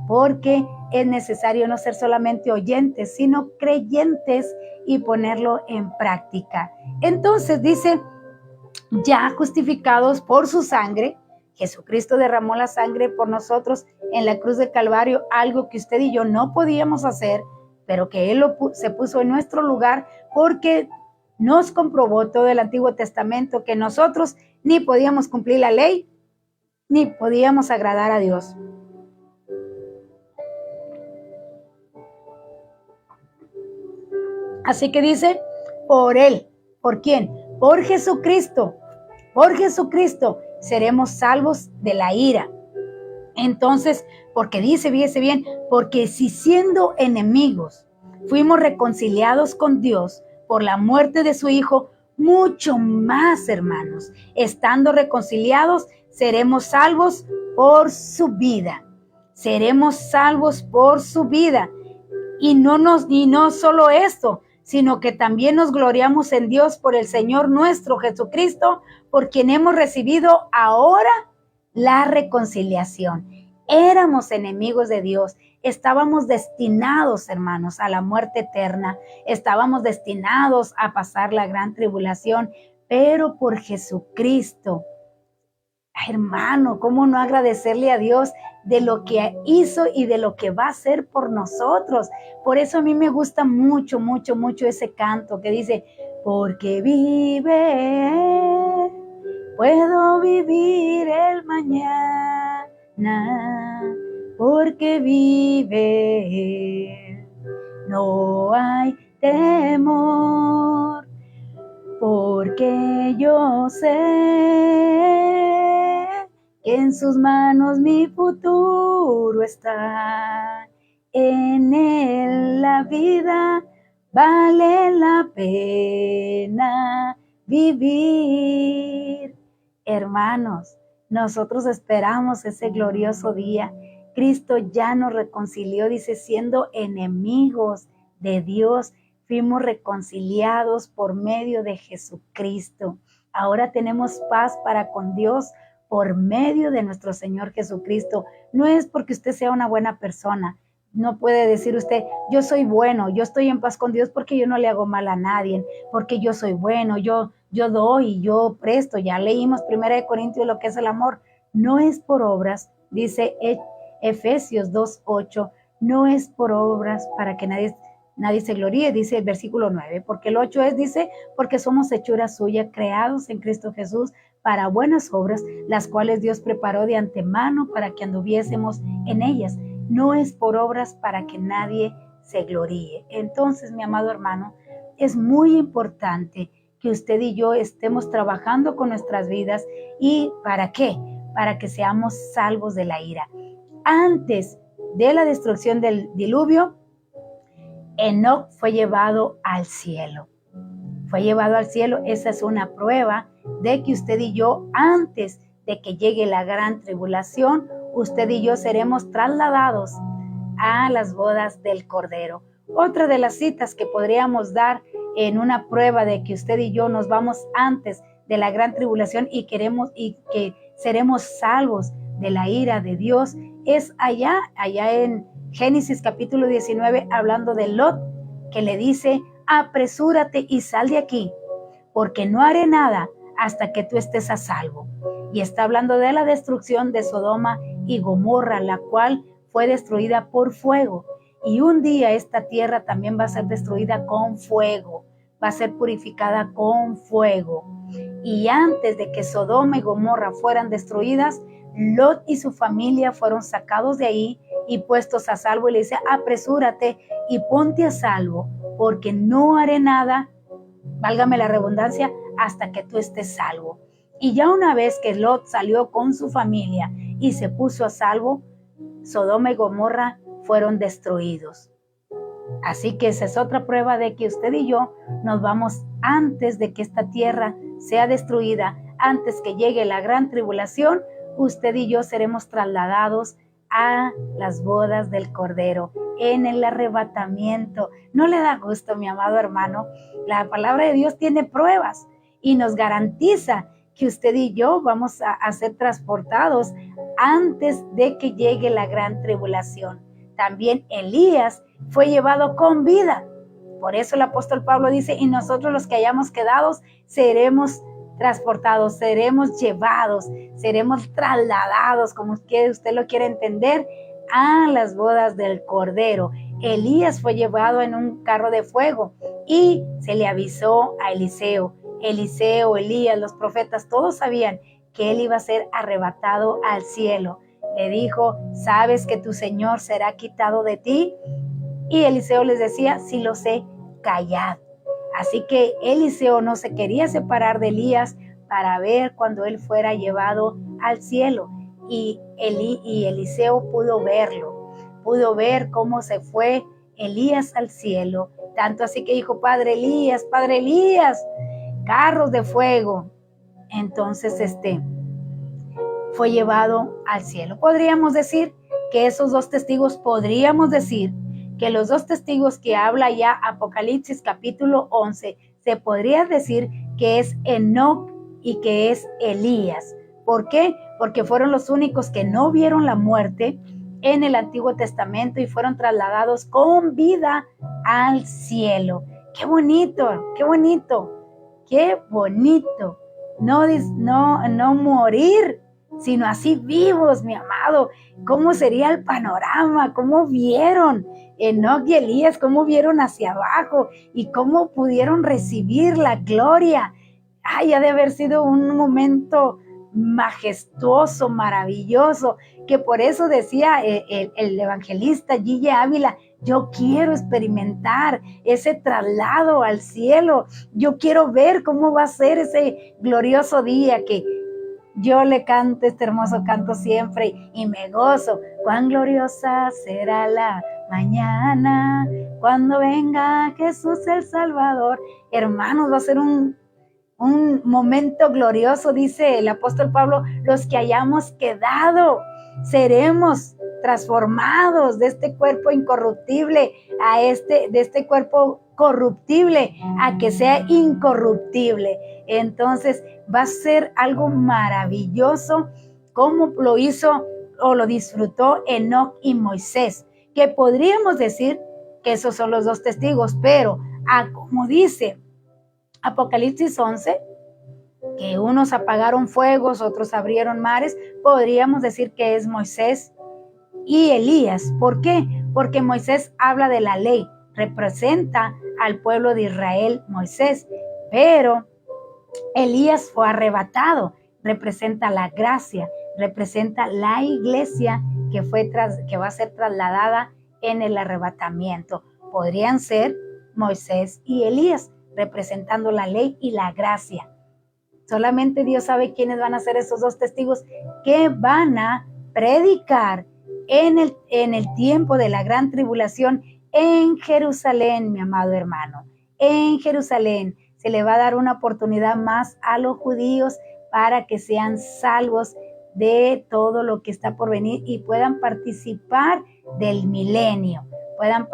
Porque es necesario no ser solamente oyentes, sino creyentes y ponerlo en práctica. Entonces dice, ya justificados por su sangre, Jesucristo derramó la sangre por nosotros en la cruz del Calvario, algo que usted y yo no podíamos hacer, pero que Él se puso en nuestro lugar porque nos comprobó todo el Antiguo Testamento que nosotros ni podíamos cumplir la ley, ni podíamos agradar a Dios. Así que dice, por Él. ¿Por quién? Por Jesucristo. Por Jesucristo seremos salvos de la ira. Entonces, porque dice, fíjese bien, porque si siendo enemigos fuimos reconciliados con Dios por la muerte de su Hijo, mucho más, hermanos, estando reconciliados, seremos salvos por su vida. Seremos salvos por su vida. Y no solo esto, sino que también nos gloriamos en Dios por el Señor nuestro Jesucristo, por quien hemos recibido ahora la reconciliación. Éramos enemigos de Dios, estábamos destinados, hermanos, a la muerte eterna, estábamos destinados a pasar la gran tribulación, pero por Jesucristo. Hermano, ¿cómo no agradecerle a Dios de lo que hizo y de lo que va a hacer por nosotros? Por eso a mí me gusta mucho, mucho, mucho ese canto que dice, porque vive, puedo vivir el mañana, porque vive, no hay temor, porque yo sé que en sus manos mi futuro está. En él la vida vale la pena vivir. Hermanos, nosotros esperamos ese glorioso día. Cristo ya nos reconcilió, dice, siendo enemigos de Dios. fuimos reconciliados por medio de Jesucristo. Ahora tenemos paz para con Dios por medio de nuestro Señor Jesucristo. No es porque usted sea una buena persona. No puede decir usted, yo soy bueno, yo estoy en paz con Dios porque yo no le hago mal a nadie, porque yo soy bueno, yo doy, yo presto. Ya leímos 1 Corintios lo que es el amor. No es por obras, dice Efesios 2:8, no es por obras para que nadie se gloríe, dice el versículo 9, porque el 8 dice, porque somos hechura suya, creados en Cristo Jesús para buenas obras, las cuales Dios preparó de antemano para que anduviésemos en ellas. No es por obras para que nadie se gloríe. Entonces, mi amado hermano, es muy importante que usted y yo estemos trabajando con nuestras vidas. ¿Y para qué? Para que seamos salvos de la ira. Antes de la destrucción del diluvio, Enoc fue llevado al cielo. Fue llevado al cielo. Esa es una prueba de que usted y yo, antes de que llegue la gran tribulación, usted y yo seremos trasladados a las bodas del Cordero. Otra de las citas que podríamos dar en una prueba de que usted y yo nos vamos antes de la gran tribulación y que seremos salvos de la ira de Dios es allá en Génesis capítulo 19, hablando de Lot, que le dice, apresúrate y sal de aquí, porque no haré nada hasta que tú estés a salvo. Y está hablando de la destrucción de Sodoma y Gomorra, la cual fue destruida por fuego. Y un día esta tierra también va a ser destruida con fuego, va a ser purificada con fuego. Y antes de que Sodoma y Gomorra fueran destruidas, Lot y su familia fueron sacados de ahí y puestos a salvo. Y le dice, apresúrate y ponte a salvo, porque no haré nada, válgame la redundancia, hasta que tú estés salvo. Y ya una vez que Lot salió con su familia y se puso a salvo, Sodoma y Gomorra fueron destruidos. Así que esa es otra prueba de que usted y yo nos vamos antes de que esta tierra sea destruida, antes que llegue la gran tribulación, usted y yo seremos trasladados a las bodas del Cordero, en el arrebatamiento. ¿No le da gusto, mi amado hermano? La palabra de Dios tiene pruebas y nos garantiza que usted y yo vamos a ser transportados antes de que llegue la gran tribulación. También Elías fue llevado con vida. Por eso el apóstol Pablo dice, y nosotros los que hayamos quedado seremos transportados, seremos llevados, seremos trasladados, como usted lo quiere entender, a las bodas del Cordero. Elías fue llevado en un carro de fuego y se le avisó a Eliseo. Eliseo, Elías, los profetas, todos sabían que él iba a ser arrebatado al cielo. Le dijo, ¿sabes que tu Señor será quitado de ti? Y Eliseo les decía, sí lo sé, callad. Así que Eliseo no se quería separar de Elías para ver cuando él fuera llevado al cielo. Y Eliseo pudo verlo, pudo ver cómo se fue Elías al cielo. Tanto así que dijo, Padre Elías, carros de fuego. Entonces fue llevado al cielo. Podríamos decir que esos dos testigos, que los dos testigos que habla ya Apocalipsis capítulo 11, se podría decir que es Enoc y que es Elías. ¿Por qué? Porque fueron los únicos que no vieron la muerte en el Antiguo Testamento y fueron trasladados con vida al cielo. ¡Qué bonito! ¡Qué bonito! ¡Qué bonito! No morir, sino así vivos, mi amado. ¿Cómo sería el panorama? ¿Cómo vieron Enoc y Elías? ¿Cómo vieron hacia abajo? ¿Y cómo pudieron recibir la gloria? Ay, ha de haber sido un momento majestuoso, maravilloso, que por eso decía el evangelista Gille Ávila, yo quiero experimentar ese traslado al cielo, yo quiero ver cómo va a ser ese glorioso día que yo le canto este hermoso canto siempre y me gozo. Cuán gloriosa será la mañana cuando venga Jesús el Salvador. Hermanos, va a ser un momento glorioso, dice el apóstol Pablo, los que hayamos quedado, seremos transformados de este cuerpo incorruptible de este cuerpo corruptible a que sea incorruptible. Entonces va a ser algo maravilloso como lo hizo o lo disfrutó Enoc y Moisés, que podríamos decir que esos son los dos testigos, pero como dice Apocalipsis 11, que unos apagaron fuegos, otros abrieron mares, podríamos decir que es Moisés y Elías. ¿Por qué? Porque Moisés habla de la ley, representa al pueblo de Israel Moisés, pero Elías fue arrebatado, representa la gracia, representa la iglesia que va a ser trasladada en el arrebatamiento. Podrían ser Moisés y Elías, representando la ley y la gracia. Solamente Dios sabe quiénes van a ser esos dos testigos que van a predicar en el tiempo de la gran tribulación en Jerusalén, mi amado hermano. En Jerusalén se le va a dar una oportunidad más a los judíos para que sean salvos de todo lo que está por venir y puedan participar del milenio, puedan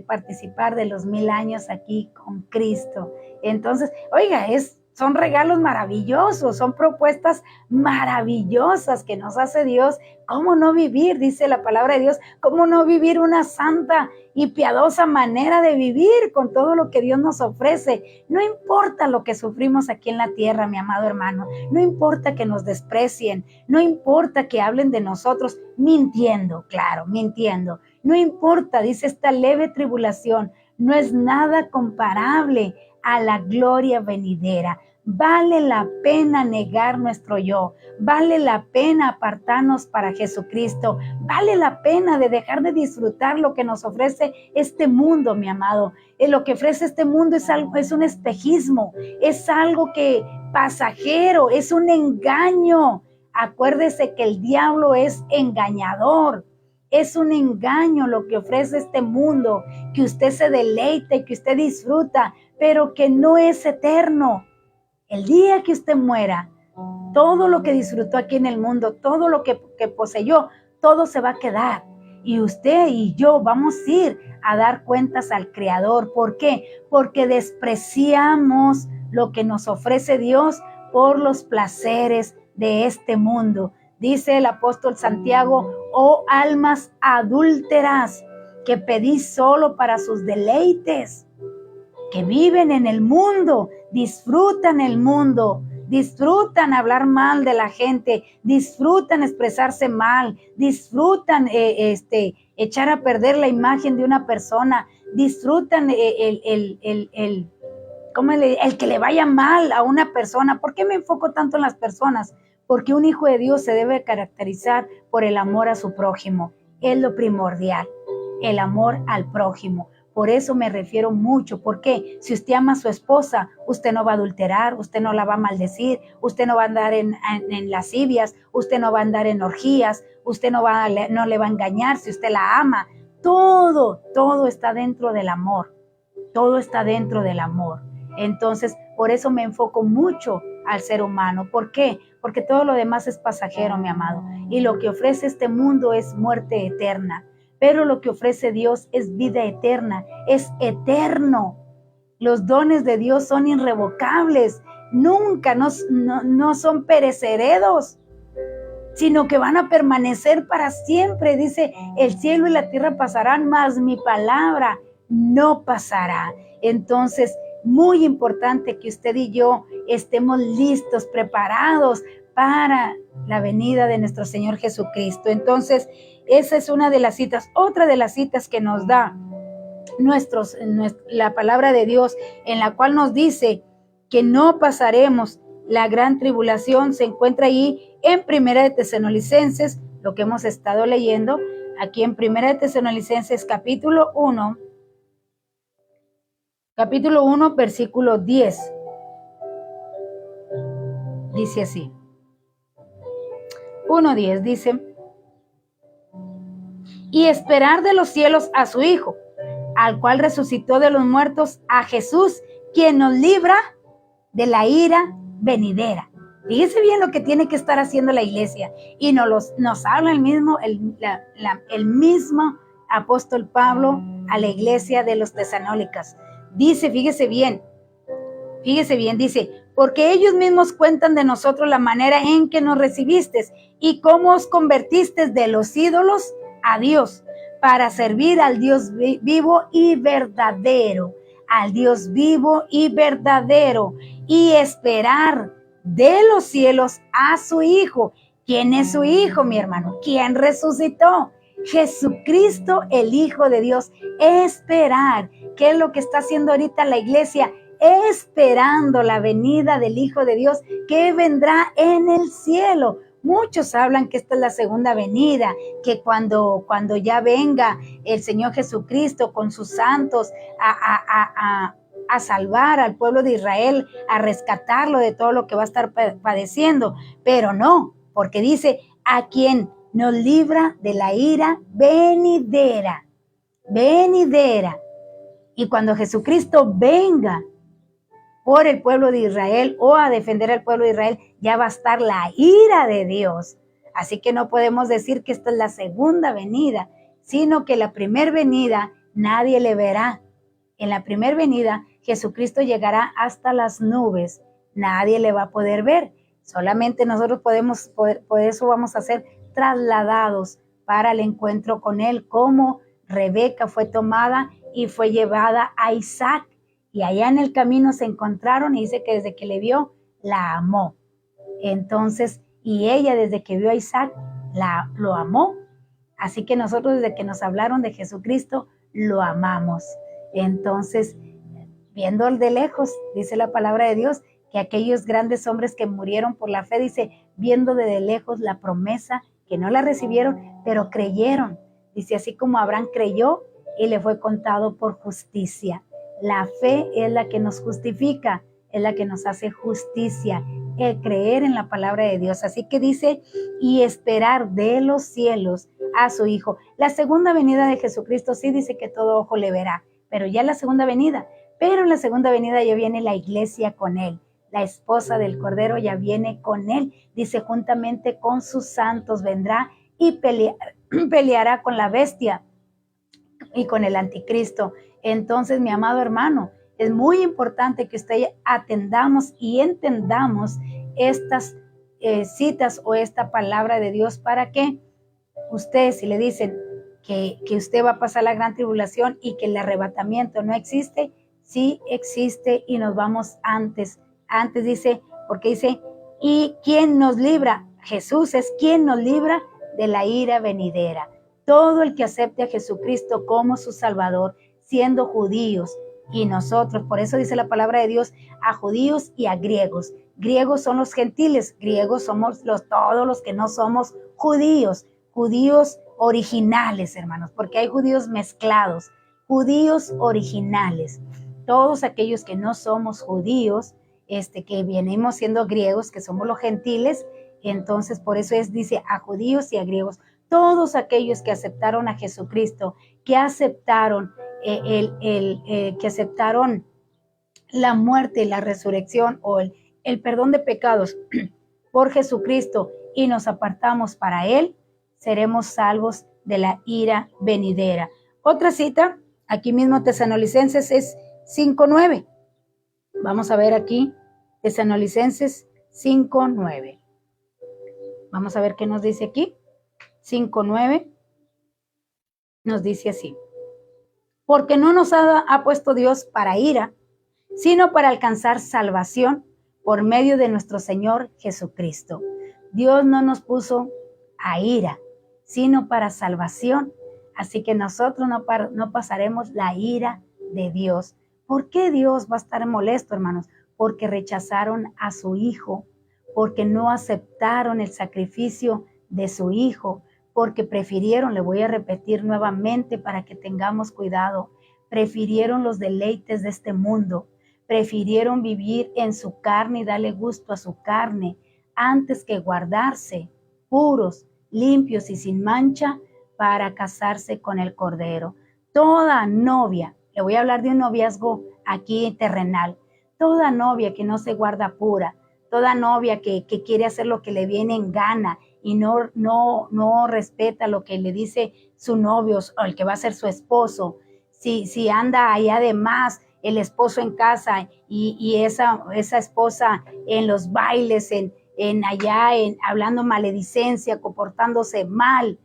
participar de los 1000 años aquí con Cristo. Entonces, oiga, son regalos maravillosos, son propuestas maravillosas que nos hace Dios. ¿Cómo no vivir? Dice la palabra de Dios, ¿cómo no vivir una santa y piadosa manera de vivir con todo lo que Dios nos ofrece? No importa lo que sufrimos aquí en la tierra, mi amado hermano, no importa que nos desprecien, no importa que hablen de nosotros mintiendo, claro, mintiendo. No importa, dice, esta leve tribulación no es nada comparable a la gloria venidera. Vale la pena negar nuestro yo, vale la pena apartarnos para Jesucristo, vale la pena de dejar de disfrutar lo que nos ofrece este mundo, mi amado. Lo que ofrece este mundo es un espejismo, es algo que pasajero, es un engaño. Acuérdese que el diablo es engañador. Es un engaño lo que ofrece este mundo, que usted se deleite, que usted disfruta, pero que no es eterno. El día que usted muera, todo lo que disfrutó aquí en el mundo, todo lo que poseyó, todo se va a quedar. Y usted y yo vamos a ir a dar cuentas al Creador. ¿Por qué? Porque despreciamos lo que nos ofrece Dios por los placeres de este mundo. Dice el apóstol Santiago, oh almas adúlteras, que pedís solo para sus deleites, que viven en el mundo, disfrutan el mundo, disfrutan hablar mal de la gente, disfrutan expresarse mal, disfrutan echar a perder la imagen de una persona, disfrutan el que le vaya mal a una persona. ¿Por qué me enfoco tanto en las personas? Porque un hijo de Dios se debe caracterizar por el amor a su prójimo. Es lo primordial, el amor al prójimo. Por eso me refiero mucho, porque si usted ama a su esposa, usted no va a adulterar, usted no la va a maldecir, usted no va a andar en lascivias, usted no va a andar en orgías, usted no le va a engañar si usted la ama. Todo está dentro del amor, todo está dentro del amor. Entonces, por eso me enfoco mucho al ser humano. ¿Por qué? Porque todo lo demás es pasajero, mi amado, y lo que ofrece este mundo es muerte eterna. Pero lo que ofrece Dios es vida eterna, es eterno. Los dones de Dios son irrevocables, nunca, no son perecederos, sino que van a permanecer para siempre. Dice, el cielo y la tierra pasarán, mas mi palabra no pasará. Entonces, muy importante que usted y yo estemos listos, preparados para la venida de nuestro Señor Jesucristo. Entonces, esa es una de las citas. Otra de las citas que nos da la palabra de Dios, en la cual nos dice que no pasaremos la gran tribulación, se encuentra allí en Primera de Tesalonicenses, lo que hemos estado leyendo, aquí en Primera de Tesalonicenses capítulo 1, versículo 10. Dice así. 1:10 dice, y esperar de los cielos a su Hijo, al cual resucitó de los muertos, a Jesús, quien nos libra de la ira venidera. Fíjese bien lo que tiene que estar haciendo la iglesia. Y nos habla el mismo apóstol Pablo a la iglesia de los tesalónicas. Dice, fíjese bien, dice, porque ellos mismos cuentan de nosotros la manera en que nos recibisteis y cómo os convertisteis de los ídolos a Dios, para servir al Dios vivo y verdadero, al Dios vivo y verdadero, y esperar de los cielos a su Hijo. ¿Quién es su Hijo, mi hermano? ¿Quién resucitó? Jesucristo, el Hijo de Dios. Esperar. ¿Qué es lo que está haciendo ahorita la iglesia? Esperando la venida del Hijo de Dios que vendrá en el cielo. Muchos hablan que esta es la segunda venida, que cuando ya venga el Señor Jesucristo con sus santos a salvar al pueblo de Israel, a rescatarlo de todo lo que va a estar padeciendo. Pero no, porque dice, a quien nos libra de la ira venidera. Y cuando Jesucristo venga por el pueblo de Israel o a defender al pueblo de Israel, ya va a estar la ira de Dios. Así que no podemos decir que esta es la segunda venida, sino que la primera venida nadie le verá. En la primera venida Jesucristo llegará hasta las nubes, nadie le va a poder ver. Solamente nosotros por eso vamos a ser trasladados para el encuentro con Él, como Rebeca fue tomada y fue llevada a Isaac. Y allá en el camino se encontraron y dice que desde que le vio, la amó. Entonces, y ella desde que vio a Isaac, lo amó. Así que nosotros desde que nos hablaron de Jesucristo, lo amamos. Entonces, viendo de lejos, dice la palabra de Dios, que aquellos grandes hombres que murieron por la fe, dice, viendo de lejos la promesa, que no la recibieron, pero creyeron. Dice, así como Abraham creyó y le fue contado por justicia. La fe es la que nos justifica, es la que nos hace justicia, el creer en la palabra de Dios. Así que dice, y esperar de los cielos a su Hijo. La segunda venida de Jesucristo sí dice que todo ojo le verá, pero ya la segunda venida. Pero en la segunda venida ya viene la iglesia con Él. La esposa del Cordero ya viene con Él. Dice, juntamente con sus santos vendrá y peleará con la bestia y con el anticristo. Entonces, mi amado hermano, es muy importante que usted atendamos y entendamos estas citas o esta palabra de Dios, para que usted, si le dicen que usted va a pasar la gran tribulación y que el arrebatamiento no existe, sí existe y nos vamos antes. Antes dice, porque dice, ¿y quién nos libra? Jesús es quien nos libra de la ira venidera. Todo el que acepte a Jesucristo como su Salvador, siendo judíos, y nosotros, por eso dice la palabra de Dios, a judíos y a griegos. Griegos son los gentiles, griegos somos todos los que no somos judíos, judíos originales, hermanos, porque hay judíos mezclados, judíos originales. Todos aquellos que no somos judíos, que venimos siendo griegos, que somos los gentiles, entonces por eso dice a judíos y a griegos. Todos aquellos que aceptaron a Jesucristo, que aceptaron que aceptaron la muerte, la resurrección o el perdón de pecados por Jesucristo y nos apartamos para Él, seremos salvos de la ira venidera. Otra cita, aquí mismo Tesalonicenses es 5:9. Vamos a ver aquí, Tesalonicenses 5:9. Vamos a ver qué nos dice aquí. 5:9 nos dice así: porque no nos ha puesto Dios para ira, sino para alcanzar salvación por medio de nuestro Señor Jesucristo. Dios no nos puso a ira, sino para salvación. Así que nosotros no pasaremos la ira de Dios. ¿Por qué Dios va a estar molesto, hermanos? Porque rechazaron a su Hijo, porque no aceptaron el sacrificio de su Hijo, porque prefirieron, le voy a repetir nuevamente para que tengamos cuidado, prefirieron los deleites de este mundo, prefirieron vivir en su carne y darle gusto a su carne, antes que guardarse puros, limpios y sin mancha para casarse con el Cordero. Toda novia, le voy a hablar de un noviazgo aquí terrenal, toda novia que no se guarda pura, toda novia que quiere hacer lo que le viene en gana y no respeta lo que le dice su novio o el que va a ser su esposo, si anda allá de más el esposo en casa y esa esposa en los bailes, hablando maledicencia, comportándose mal.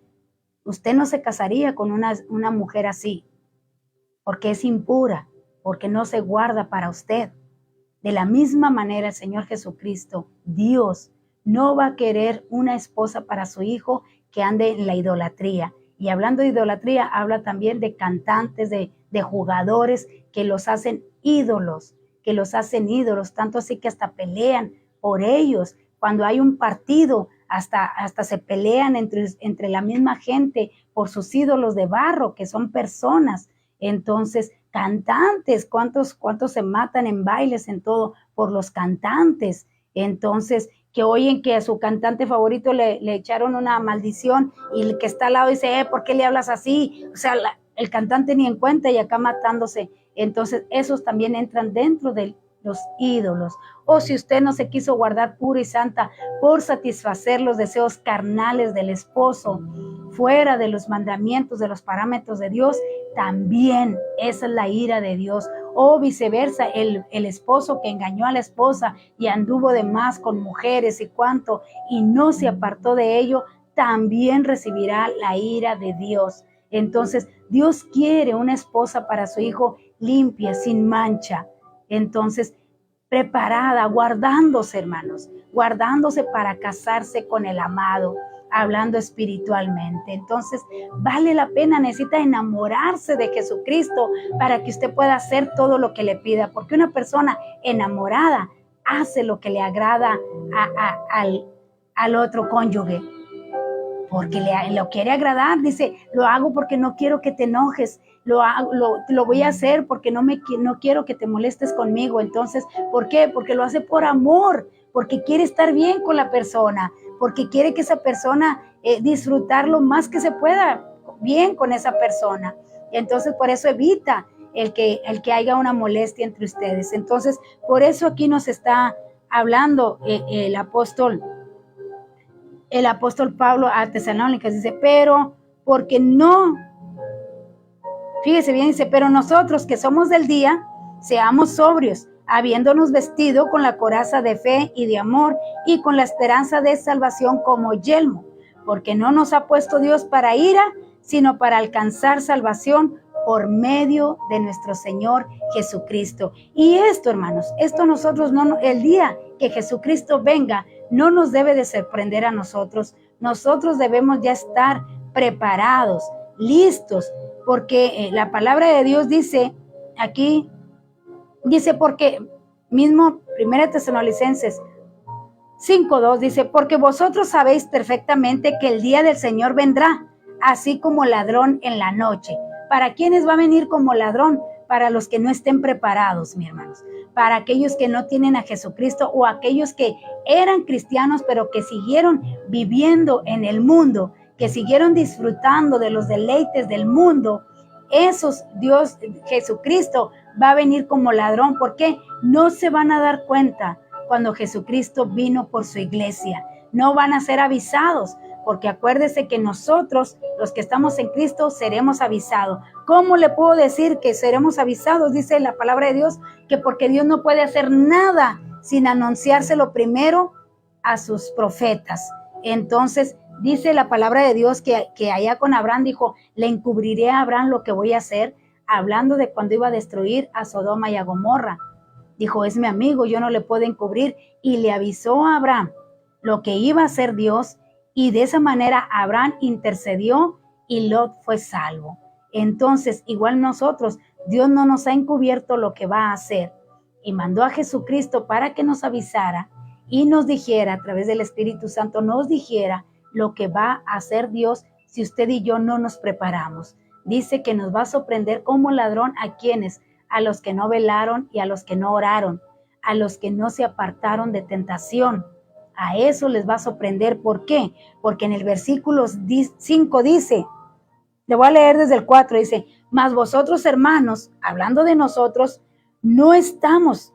Usted no se casaría con una mujer así, porque es impura, porque no se guarda para usted. De la misma manera, el Señor Jesucristo, Dios, no va a querer una esposa para su hijo que ande en la idolatría. Y hablando de idolatría, habla también de cantantes, de jugadores que los hacen ídolos, tanto así que hasta pelean por ellos. Cuando hay un partido, hasta se pelean entre la misma gente por sus ídolos de barro, que son personas. Entonces, cantantes, ¿cuántos se matan en bailes, en todo, por los cantantes? Entonces, que oyen que a su cantante favorito le echaron una maldición y el que está al lado dice, ¿por qué le hablas así? O sea, el cantante ni en cuenta y acá matándose. Entonces, esos también entran dentro de los ídolos. O si usted no se quiso guardar pura y santa por satisfacer los deseos carnales del esposo, fuera de los mandamientos, de los parámetros de Dios, también esa es la ira de Dios. O viceversa, el esposo que engañó a la esposa y anduvo de más con mujeres y no se apartó de ello, también recibirá la ira de Dios. Entonces, Dios quiere una esposa para su hijo limpia, sin mancha. Entonces, preparada, guardándose, hermanos, guardándose para casarse con el amado, hablando espiritualmente. Entonces, vale la pena, necesita enamorarse de Jesucristo para que usted pueda hacer todo lo que le pida, porque una persona enamorada hace lo que le agrada al otro cónyuge, porque lo quiere agradar. Dice, lo hago porque no quiero que te enojes, lo voy a hacer porque no quiero que te molestes conmigo. Entonces, ¿por qué? Porque lo hace por amor, porque quiere estar bien con la persona, porque quiere que esa persona disfrutar lo más que se pueda bien con esa persona. Entonces, por eso evita el que haya una molestia entre ustedes. Entonces, por eso aquí nos está hablando el apóstol Pablo a Tesalónicas, dice, pero porque no, fíjese bien, dice, pero nosotros que somos del día, seamos sobrios, habiéndonos vestido con la coraza de fe y de amor y con la esperanza de salvación como yelmo, porque no nos ha puesto Dios para ira, sino para alcanzar salvación por medio de nuestro Señor Jesucristo. Y esto, hermanos, esto nosotros el día que Jesucristo venga, no nos debe de sorprender a nosotros. Nosotros debemos ya estar preparados, listos, porque la palabra de Dios dice aquí, porque mismo 1 Tesalonicenses 5:2 dice, porque vosotros sabéis perfectamente que el día del Señor vendrá, así como ladrón en la noche. ¿Para quiénes va a venir como ladrón? Para los que no estén preparados, mis hermanos, para aquellos que no tienen a Jesucristo o aquellos que eran cristianos pero que siguieron viviendo en el mundo, que siguieron disfrutando de los deleites del mundo. Esos, Jesucristo va a venir como ladrón, porque no se van a dar cuenta cuando Jesucristo vino por su iglesia. No van a ser avisados, porque acuérdese que nosotros, los que estamos en Cristo, seremos avisados. ¿Cómo le puedo decir que seremos avisados? Dice la palabra de Dios que porque Dios no puede hacer nada sin anunciárselo primero a sus profetas. Entonces, dice la palabra de Dios que allá con Abraham dijo, le encubriré a Abraham lo que voy a hacer, hablando de cuando iba a destruir a Sodoma y a Gomorra. Dijo, es mi amigo, yo no le puedo encubrir. Y le avisó a Abraham lo que iba a hacer Dios, y de esa manera Abraham intercedió y Lot fue salvo. Entonces, igual nosotros, Dios no nos ha encubierto lo que va a hacer, y mandó a Jesucristo para que nos avisara y nos dijera, a través del Espíritu Santo, nos dijera lo que va a hacer Dios si usted y yo no nos preparamos. Dice que nos va a sorprender como ladrón a quienes, a los que no velaron y a los que no oraron, a los que no se apartaron de tentación. A eso les va a sorprender. ¿Por qué? Porque en el versículo 5 dice, le voy a leer desde el 4, dice, mas vosotros, hermanos, hablando de nosotros, no estamos.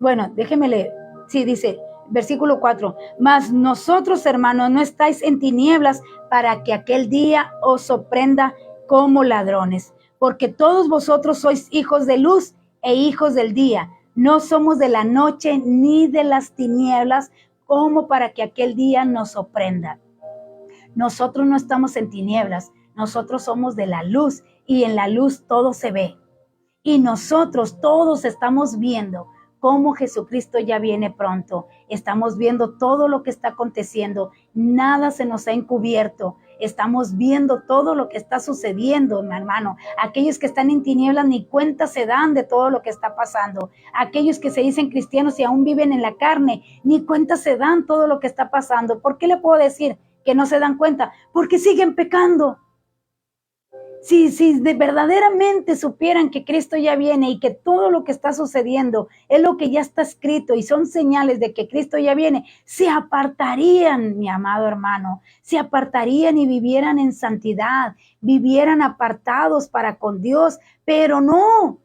Bueno, déjeme leer. Sí, dice, versículo 4, mas nosotros, hermanos, no estáis en tinieblas para que aquel día os sorprenda como ladrones. porque todos vosotros sois hijos de luz e hijos del día. No somos de la noche ni de las tinieblas, como para que aquel día nos sorprenda. Nosotros no estamos en tinieblas, nosotros somos de la luz y en la luz todo se ve. Y nosotros todos estamos viendo cómo Jesucristo ya viene pronto. Estamos viendo todo lo que está aconteciendo. Nada se nos ha encubierto. Estamos viendo todo lo que está sucediendo, mi hermano. Aquellos que están en tinieblas ni cuenta se dan de todo lo que está pasando. Aquellos que se dicen cristianos y aún viven en la carne, ni cuenta se dan todo lo que está pasando. ¿Por qué le puedo decir que no se dan cuenta? Porque siguen pecando. Si verdaderamente supieran que Cristo ya viene y que todo lo que está sucediendo es lo que ya está escrito y son señales de que Cristo ya viene, se apartarían, mi amado hermano, se apartarían y vivieran en santidad, vivieran apartados para con Dios, pero no.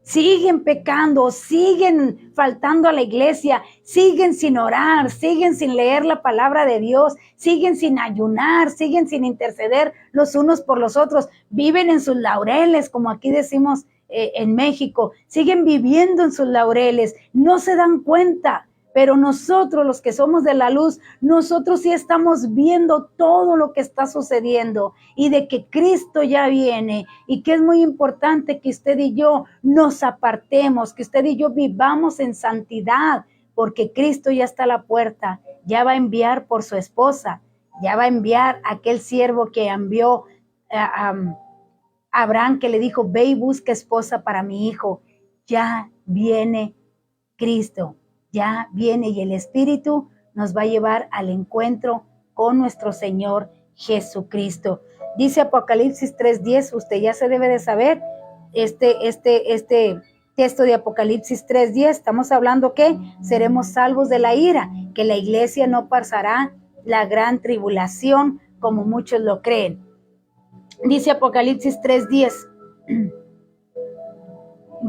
Siguen pecando, siguen faltando a la iglesia, siguen sin orar, siguen sin leer la palabra de Dios, siguen sin ayunar, siguen sin interceder los unos por los otros, viven en sus laureles, como aquí decimos en México, siguen viviendo en sus laureles, no se dan cuenta. Pero nosotros, los que somos de la luz, nosotros sí estamos viendo todo lo que está sucediendo y de que Cristo ya viene y que es muy importante que usted y yo nos apartemos, que usted y yo vivamos en santidad, porque Cristo ya está a la puerta, ya va a enviar por su esposa, ya va a enviar a aquel siervo que envió a Abraham, que le dijo, ve y busca esposa para mi hijo. Ya viene Cristo. Ya viene y el Espíritu nos va a llevar al encuentro con nuestro Señor Jesucristo. Dice Apocalipsis 3:10, usted ya se debe de saber este texto de Apocalipsis 3:10. Estamos hablando que seremos salvos de la ira, que la iglesia no pasará la gran tribulación como muchos lo creen. Dice Apocalipsis 3:10,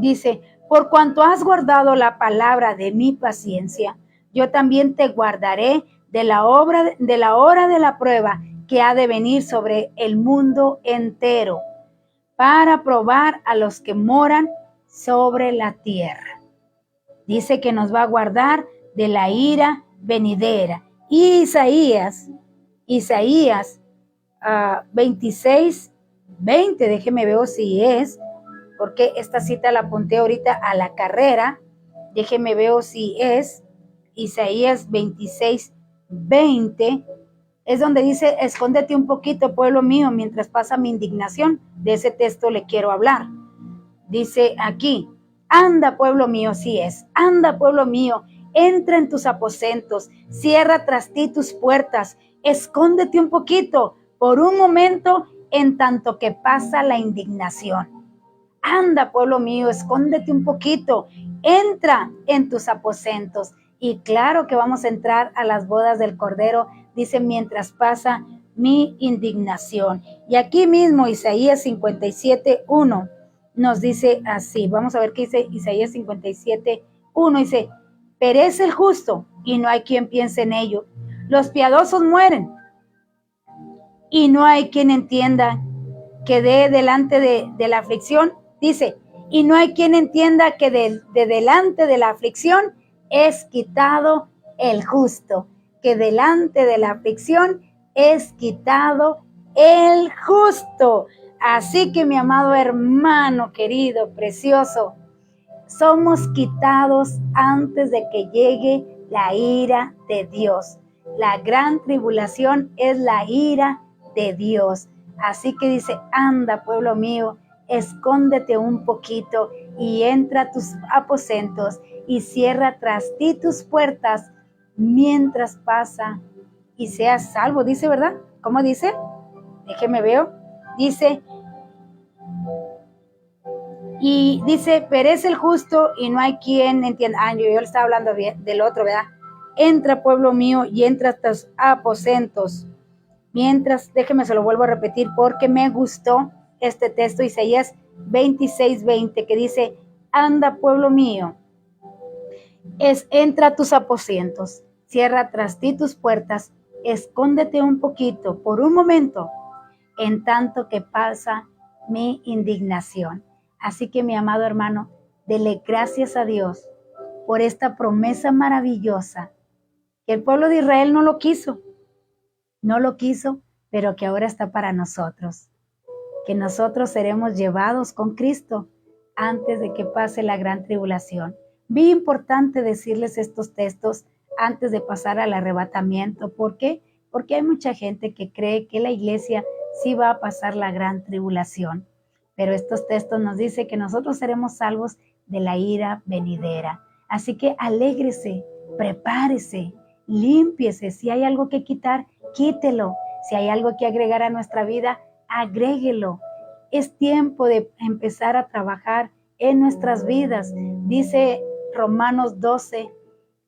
dice, por cuanto has guardado la palabra de mi paciencia, yo también te guardaré de la hora de la prueba que ha de venir sobre el mundo entero, para probar a los que moran sobre la tierra. Dice que nos va a guardar de la ira venidera. Y Isaías 26:20, déjeme ver si es, porque esta cita la apunté ahorita a la carrera, déjeme ver si es Isaías 26:20, es donde dice, escóndete un poquito, pueblo mío, mientras pasa mi indignación. De ese texto le quiero hablar. Dice aquí, anda, pueblo mío, sí es, anda, pueblo mío, entra en tus aposentos, cierra tras ti tus puertas, escóndete un poquito, por un momento, en tanto que pasa la indignación. Anda, pueblo mío, escóndete un poquito, entra en tus aposentos. Y claro que vamos a entrar a las bodas del Cordero, dice, mientras pasa mi indignación. Y aquí mismo Isaías 57:1 nos dice así, vamos a ver qué dice Isaías 57:1, dice, perece el justo y no hay quien piense en ello. Los piadosos mueren y no hay quien entienda que de delante de la aflicción, dice, y no hay quien entienda que de delante de la aflicción es quitado el justo, que delante de la aflicción es quitado el justo. Así que mi amado hermano querido, precioso, somos quitados antes de que llegue la ira de Dios. La gran tribulación es la ira de Dios. Así que dice, anda, pueblo mío, escóndete un poquito y entra a tus aposentos y cierra tras ti tus puertas mientras pasa y seas salvo. Dice, ¿verdad? ¿Cómo dice? Déjeme ver. Dice, y dice, perece el justo y no hay quien entienda. Yo le estaba hablando bien del otro, ¿verdad? Entra, pueblo mío, y entra a tus aposentos. Mientras, déjeme, se lo vuelvo a repetir porque me gustó este texto, Isaías 26:20, que dice, anda, pueblo mío, entra a tus aposentos, cierra tras ti tus puertas, escóndete un poquito, por un momento, en tanto que pasa mi indignación. Así que, mi amado hermano, dele gracias a Dios por esta promesa maravillosa, que el pueblo de Israel no lo quiso, pero que ahora está para nosotros, que nosotros seremos llevados con Cristo antes de que pase la gran tribulación. Bien importante decirles estos textos antes de pasar al arrebatamiento. ¿Por qué? Porque hay mucha gente que cree que la iglesia sí va a pasar la gran tribulación, pero estos textos nos dicen que nosotros seremos salvos de la ira venidera. Así que alégrese, prepárese, límpiese. Si hay algo que quitar, quítelo. Si hay algo que agregar a nuestra vida, agréguelo. Es tiempo de empezar a trabajar en nuestras vidas. Dice Romanos 12,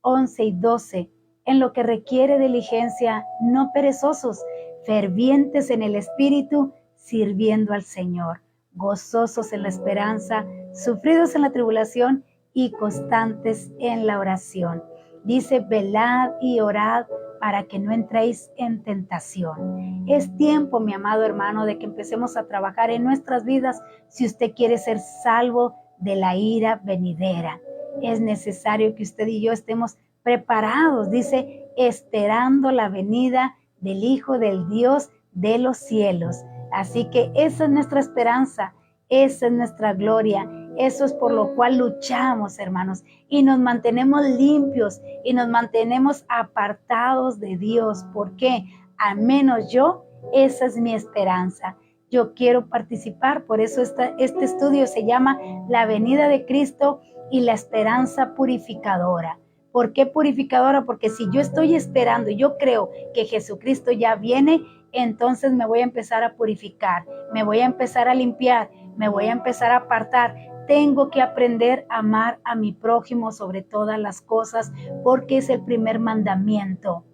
11 y 12, en lo que requiere diligencia, no perezosos, fervientes en el espíritu, sirviendo al Señor, gozosos en la esperanza, sufridos en la tribulación y constantes en la oración. Dice, velad y orad para que no entréis en tentación. Es tiempo, mi amado hermano, de que empecemos a trabajar en nuestras vidas si usted quiere ser salvo de la ira venidera. Es necesario que usted y yo estemos preparados, dice, esperando la venida del Hijo del Dios de los cielos. Así que esa es nuestra esperanza, esa es nuestra gloria, eso es por lo cual luchamos, hermanos, y nos mantenemos limpios y nos mantenemos apartados de Dios. ¿Por qué? Al menos yo, esa es mi esperanza. Yo quiero participar, por eso este estudio se llama La venida de Cristo y la esperanza purificadora. ¿Por qué purificadora? Porque si yo estoy esperando y yo creo que Jesucristo ya viene, entonces me voy a empezar a purificar, me voy a empezar a limpiar, me voy a empezar a apartar. Tengo que aprender a amar a mi prójimo sobre todas las cosas, porque es el primer mandamiento.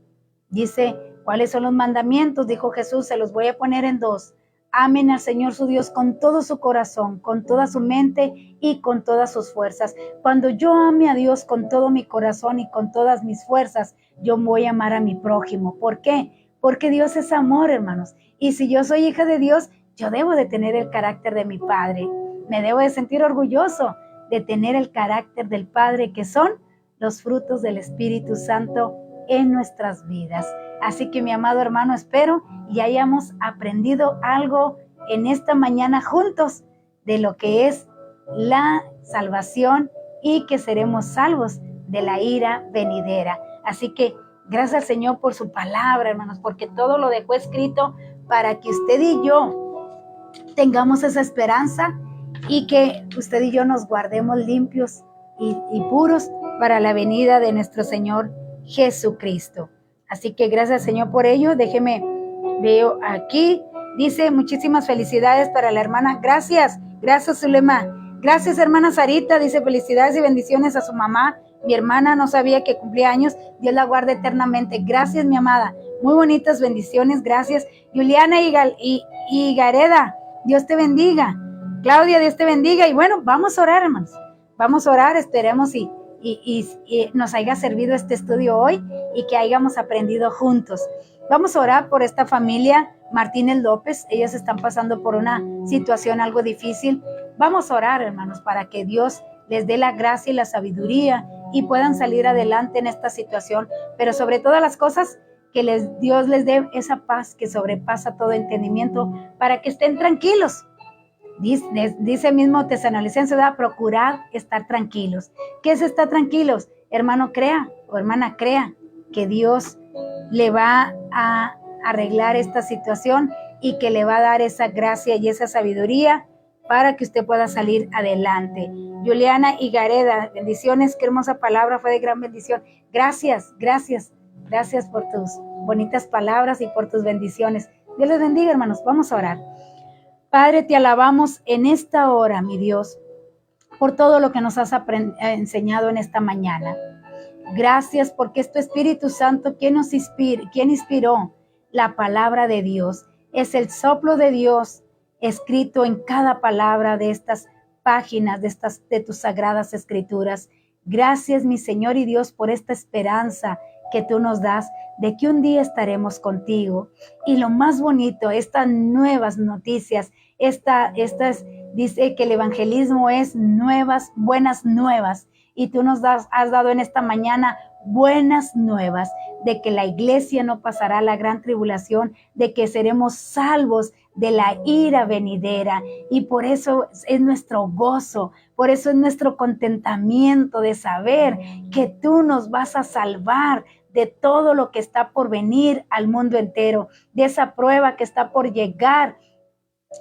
Dice, ¿cuáles son los mandamientos? Dijo Jesús, se los voy a poner en 2. Amen al Señor su Dios con todo su corazón, con toda su mente y con todas sus fuerzas. Cuando yo ame a Dios con todo mi corazón y con todas mis fuerzas, yo voy a amar a mi prójimo. ¿Por qué? Porque Dios es amor, hermanos. Y si yo soy hija de Dios, yo debo de tener el carácter de mi Padre. Me debo de sentir orgulloso de tener el carácter del Padre, que son los frutos del Espíritu Santo en nuestras vidas. Así que, mi amado hermano, espero y hayamos aprendido algo en esta mañana juntos de lo que es la salvación y que seremos salvos de la ira venidera. Así que gracias al Señor por su palabra, hermanos, porque todo lo dejó escrito para que usted y yo tengamos esa esperanza y que usted y yo nos guardemos limpios y puros para la venida de nuestro Señor Jesucristo. Así que gracias, Señor, por ello. Déjeme, veo aquí, dice, muchísimas felicidades para la hermana. Gracias, Zulema. Gracias, hermana Sarita, dice, felicidades y bendiciones a su mamá. Mi hermana no sabía que cumplía años, Dios la guarde eternamente. Gracias, mi amada. Muy bonitas bendiciones, gracias. Juliana y Gareda, Dios te bendiga. Claudia, Dios te bendiga. Y bueno, vamos a orar, hermanos. Vamos a orar, esperemos y nos haya servido este estudio hoy y que hayamos aprendido juntos. Vamos a orar por esta familia Martínez López. Ellos están pasando por una situación algo difícil. Vamos a orar, hermanos, para que Dios les dé la gracia y la sabiduría y puedan salir adelante en esta situación, pero sobre todas las cosas, que Dios les dé esa paz que sobrepasa todo entendimiento para que estén tranquilos. Dice mismo Tesalonicenses, procurad estar tranquilos. ¿Qué es estar tranquilos? Hermano, crea o hermana, crea que Dios le va a arreglar esta situación y que le va a dar esa gracia y esa sabiduría para que usted pueda salir adelante. Juliana y Gareda, bendiciones, qué hermosa palabra, fue de gran bendición. Gracias por tus bonitas palabras y por tus bendiciones. Dios les bendiga, hermanos. Vamos a orar. Padre, te alabamos en esta hora, mi Dios, por todo lo que nos has enseñado en esta mañana. Gracias porque es tu Espíritu Santo quien inspiró la palabra de Dios. Es el soplo de Dios escrito en cada palabra de estas páginas, de tus sagradas escrituras. Gracias, mi Señor y Dios, por esta esperanza que tú nos das de que un día estaremos contigo. Y lo más bonito, estas nuevas noticias, Dice que el evangelismo es buenas nuevas. Y tú has dado en esta mañana buenas nuevas de que la iglesia no pasará la gran tribulación, de que seremos salvos de la ira venidera. Y por eso es nuestro gozo, por eso es nuestro contentamiento de saber que tú nos vas a salvar de todo lo que está por venir al mundo entero, de esa prueba que está por llegar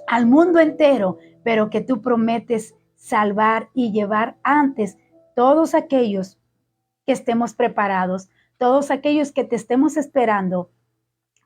al mundo entero, pero que tú prometes salvar y llevar antes todos aquellos que estemos preparados, todos aquellos que te estemos esperando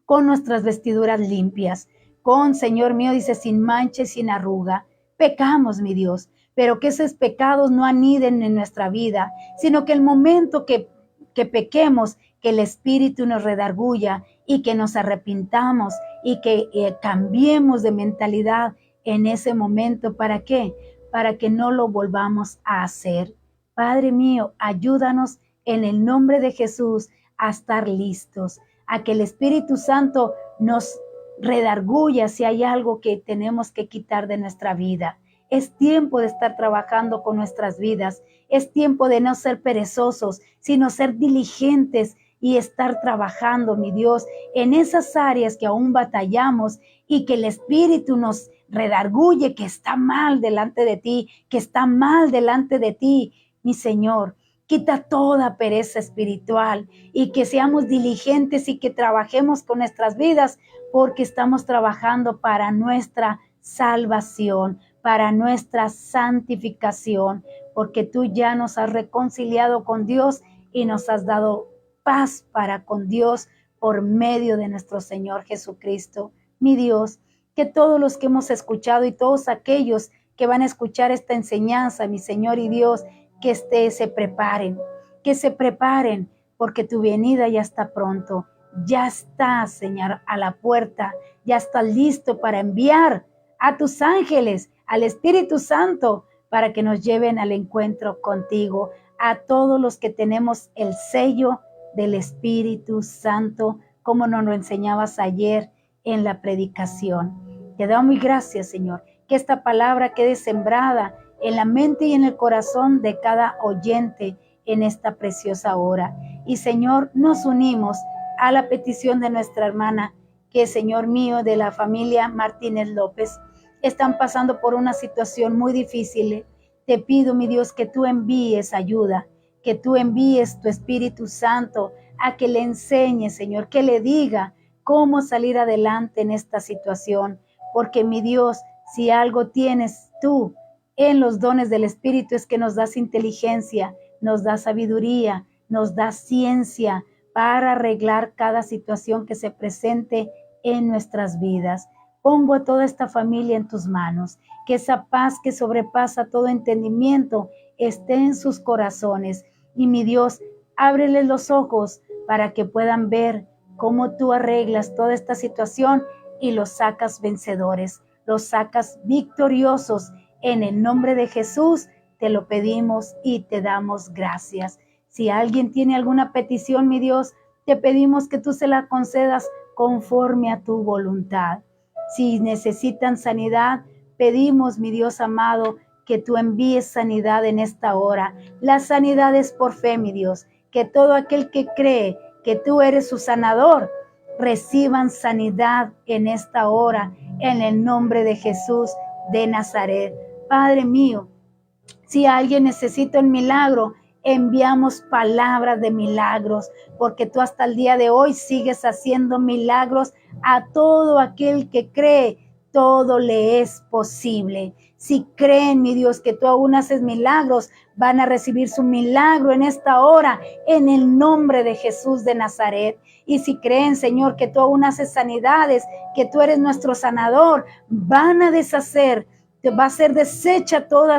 con nuestras vestiduras limpias, con, Señor mío, dice, sin mancha y sin arruga. Pecamos, mi Dios, pero que esos pecados no aniden en nuestra vida, sino que el momento que pequemos, que el Espíritu nos redarguya y que nos arrepintamos y que cambiemos de mentalidad en ese momento. ¿Para qué? Para que no lo volvamos a hacer. Padre mío, ayúdanos en el nombre de Jesús a estar listos, a que el Espíritu Santo nos redarguya si hay algo que tenemos que quitar de nuestra vida. Es tiempo de estar trabajando con nuestras vidas. Es tiempo de no ser perezosos, sino ser diligentes y estar trabajando, mi Dios, en esas áreas que aún batallamos y que el Espíritu nos redarguye que está mal delante de ti, que está mal delante de ti, mi Señor. Quita toda pereza espiritual y que seamos diligentes y que trabajemos con nuestras vidas porque estamos trabajando para nuestra salvación, para nuestra santificación, porque tú ya nos has reconciliado con Dios y nos has dado paz para con Dios por medio de nuestro Señor Jesucristo. Mi Dios, que todos los que hemos escuchado y todos aquellos que van a escuchar esta enseñanza, mi Señor y Dios, que se preparen, porque tu venida ya está pronto, ya está, Señor, a la puerta, ya está listo para enviar a tus ángeles, al Espíritu Santo, para que nos lleven al encuentro contigo, a todos los que tenemos el sello del Espíritu Santo, como nos lo enseñabas ayer en la predicación. Te damos muy gracias, Señor, que esta palabra quede sembrada en la mente y en el corazón de cada oyente en esta preciosa hora. Y Señor, nos unimos a la petición de nuestra hermana, que Señor mío, de la familia Martínez López, están pasando por una situación muy difícil. Te pido, mi Dios, que tú envíes ayuda, que tú envíes tu Espíritu Santo a que le enseñe, Señor, que le diga cómo salir adelante en esta situación. Porque, mi Dios, si algo tienes tú en los dones del Espíritu es que nos das inteligencia, nos das sabiduría, nos das ciencia para arreglar cada situación que se presente en nuestras vidas. Pongo a toda esta familia en tus manos, que esa paz que sobrepasa todo entendimiento esté en sus corazones. Y mi Dios, ábreles los ojos para que puedan ver cómo tú arreglas toda esta situación y los sacas vencedores, los sacas victoriosos. En el nombre de Jesús te lo pedimos y te damos gracias. Si alguien tiene alguna petición, mi Dios, te pedimos que tú se la concedas conforme a tu voluntad. Si necesitan sanidad, pedimos, mi Dios amado, que tú envíes sanidad en esta hora. La sanidad es por fe, mi Dios, que todo aquel que cree que tú eres su sanador, reciban sanidad en esta hora, en el nombre de Jesús de Nazaret. Padre mío, si alguien necesita un milagro, enviamos palabras de milagros, porque tú hasta el día de hoy sigues haciendo milagros a todo aquel que cree. Todo le es posible. Si creen, mi Dios, que tú aún haces milagros, van a recibir su milagro en esta hora, en el nombre de Jesús de Nazaret. Y si creen, Señor, que tú aún haces sanidades, que tú eres nuestro sanador, van a deshacer, va a ser deshecha toda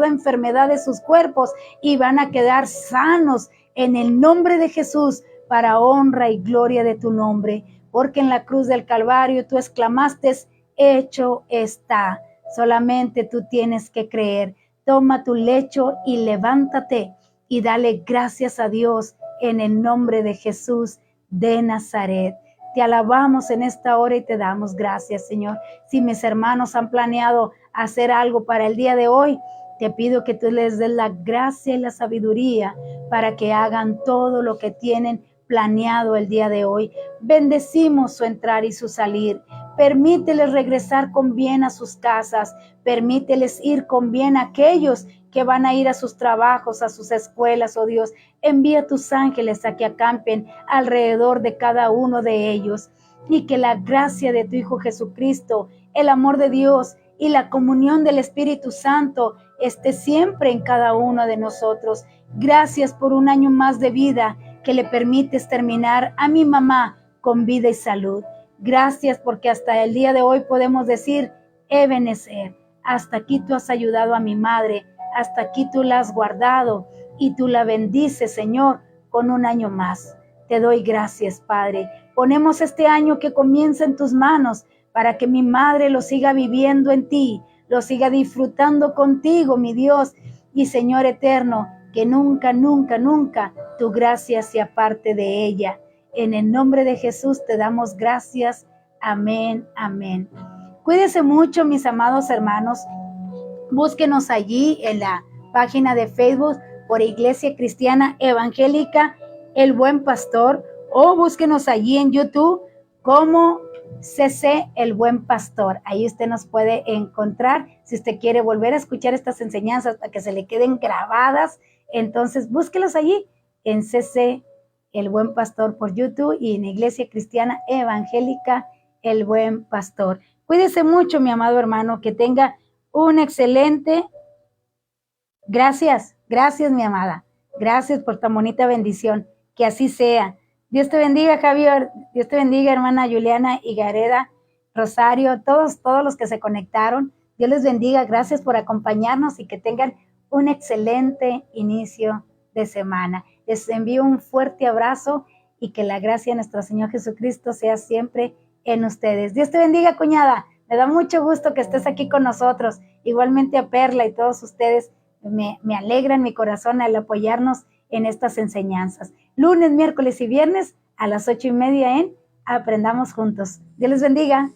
enfermedad de sus cuerpos y van a quedar sanos en el nombre de Jesús, para honra y gloria de tu nombre. Porque en la cruz del Calvario tú exclamaste: hecho está. Solamente tú tienes que creer. Toma tu lecho y levántate y dale gracias a Dios en el nombre de Jesús de Nazaret. Te alabamos en esta hora y te damos gracias, Señor. Si mis hermanos han planeado hacer algo para el día de hoy, te pido que tú les des la gracia y la sabiduría para que hagan todo lo que tienen planeado el día de hoy. Bendecimos su entrar y su salir. Permíteles regresar con bien a sus casas. Permíteles ir con bien a aquellos que van a ir a sus trabajos, a sus escuelas, oh Dios. Envía tus ángeles a que acampen alrededor de cada uno de ellos. Y que la gracia de tu Hijo Jesucristo, el amor de Dios y la comunión del Espíritu Santo esté siempre en cada uno de nosotros. Gracias por un año más de vida que le permites terminar a mi mamá con vida y salud. Gracias porque hasta el día de hoy podemos decir, Ebenezer, hasta aquí tú has ayudado a mi madre, hasta aquí tú la has guardado y tú la bendices, Señor, con un año más. Te doy gracias, Padre. Ponemos este año que comienza en tus manos para que mi madre lo siga viviendo en ti, lo siga disfrutando contigo, mi Dios. Y Señor eterno, que nunca, nunca, nunca tu gracia se aparte de ella. En el nombre de Jesús te damos gracias. Amén, amén. Cuídense mucho, mis amados hermanos. Búsquenos allí en la página de Facebook por Iglesia Cristiana Evangélica El Buen Pastor, o búsquenos allí en YouTube como CC El Buen Pastor. Ahí usted nos puede encontrar. Si usted quiere volver a escuchar estas enseñanzas para que se le queden grabadas, entonces búsquelos allí en CC El Buen Pastor por YouTube y en Iglesia Cristiana Evangélica El Buen Pastor. Cuídese mucho, mi amado hermano, que tenga un excelente. Gracias, mi amada. Gracias por tan bonita bendición. Que así sea. Dios te bendiga, Javier. Dios te bendiga, hermana Juliana Higareda, Rosario, todos los que se conectaron. Dios les bendiga. Gracias por acompañarnos y que tengan un excelente inicio de semana. Les envío un fuerte abrazo y que la gracia de nuestro Señor Jesucristo sea siempre en ustedes. Dios te bendiga, cuñada. Me da mucho gusto que estés aquí con nosotros. Igualmente a Perla y todos ustedes. Me alegra en mi corazón al apoyarnos en estas enseñanzas. Lunes, miércoles y viernes a las 8:30 en Aprendamos Juntos. Dios les bendiga.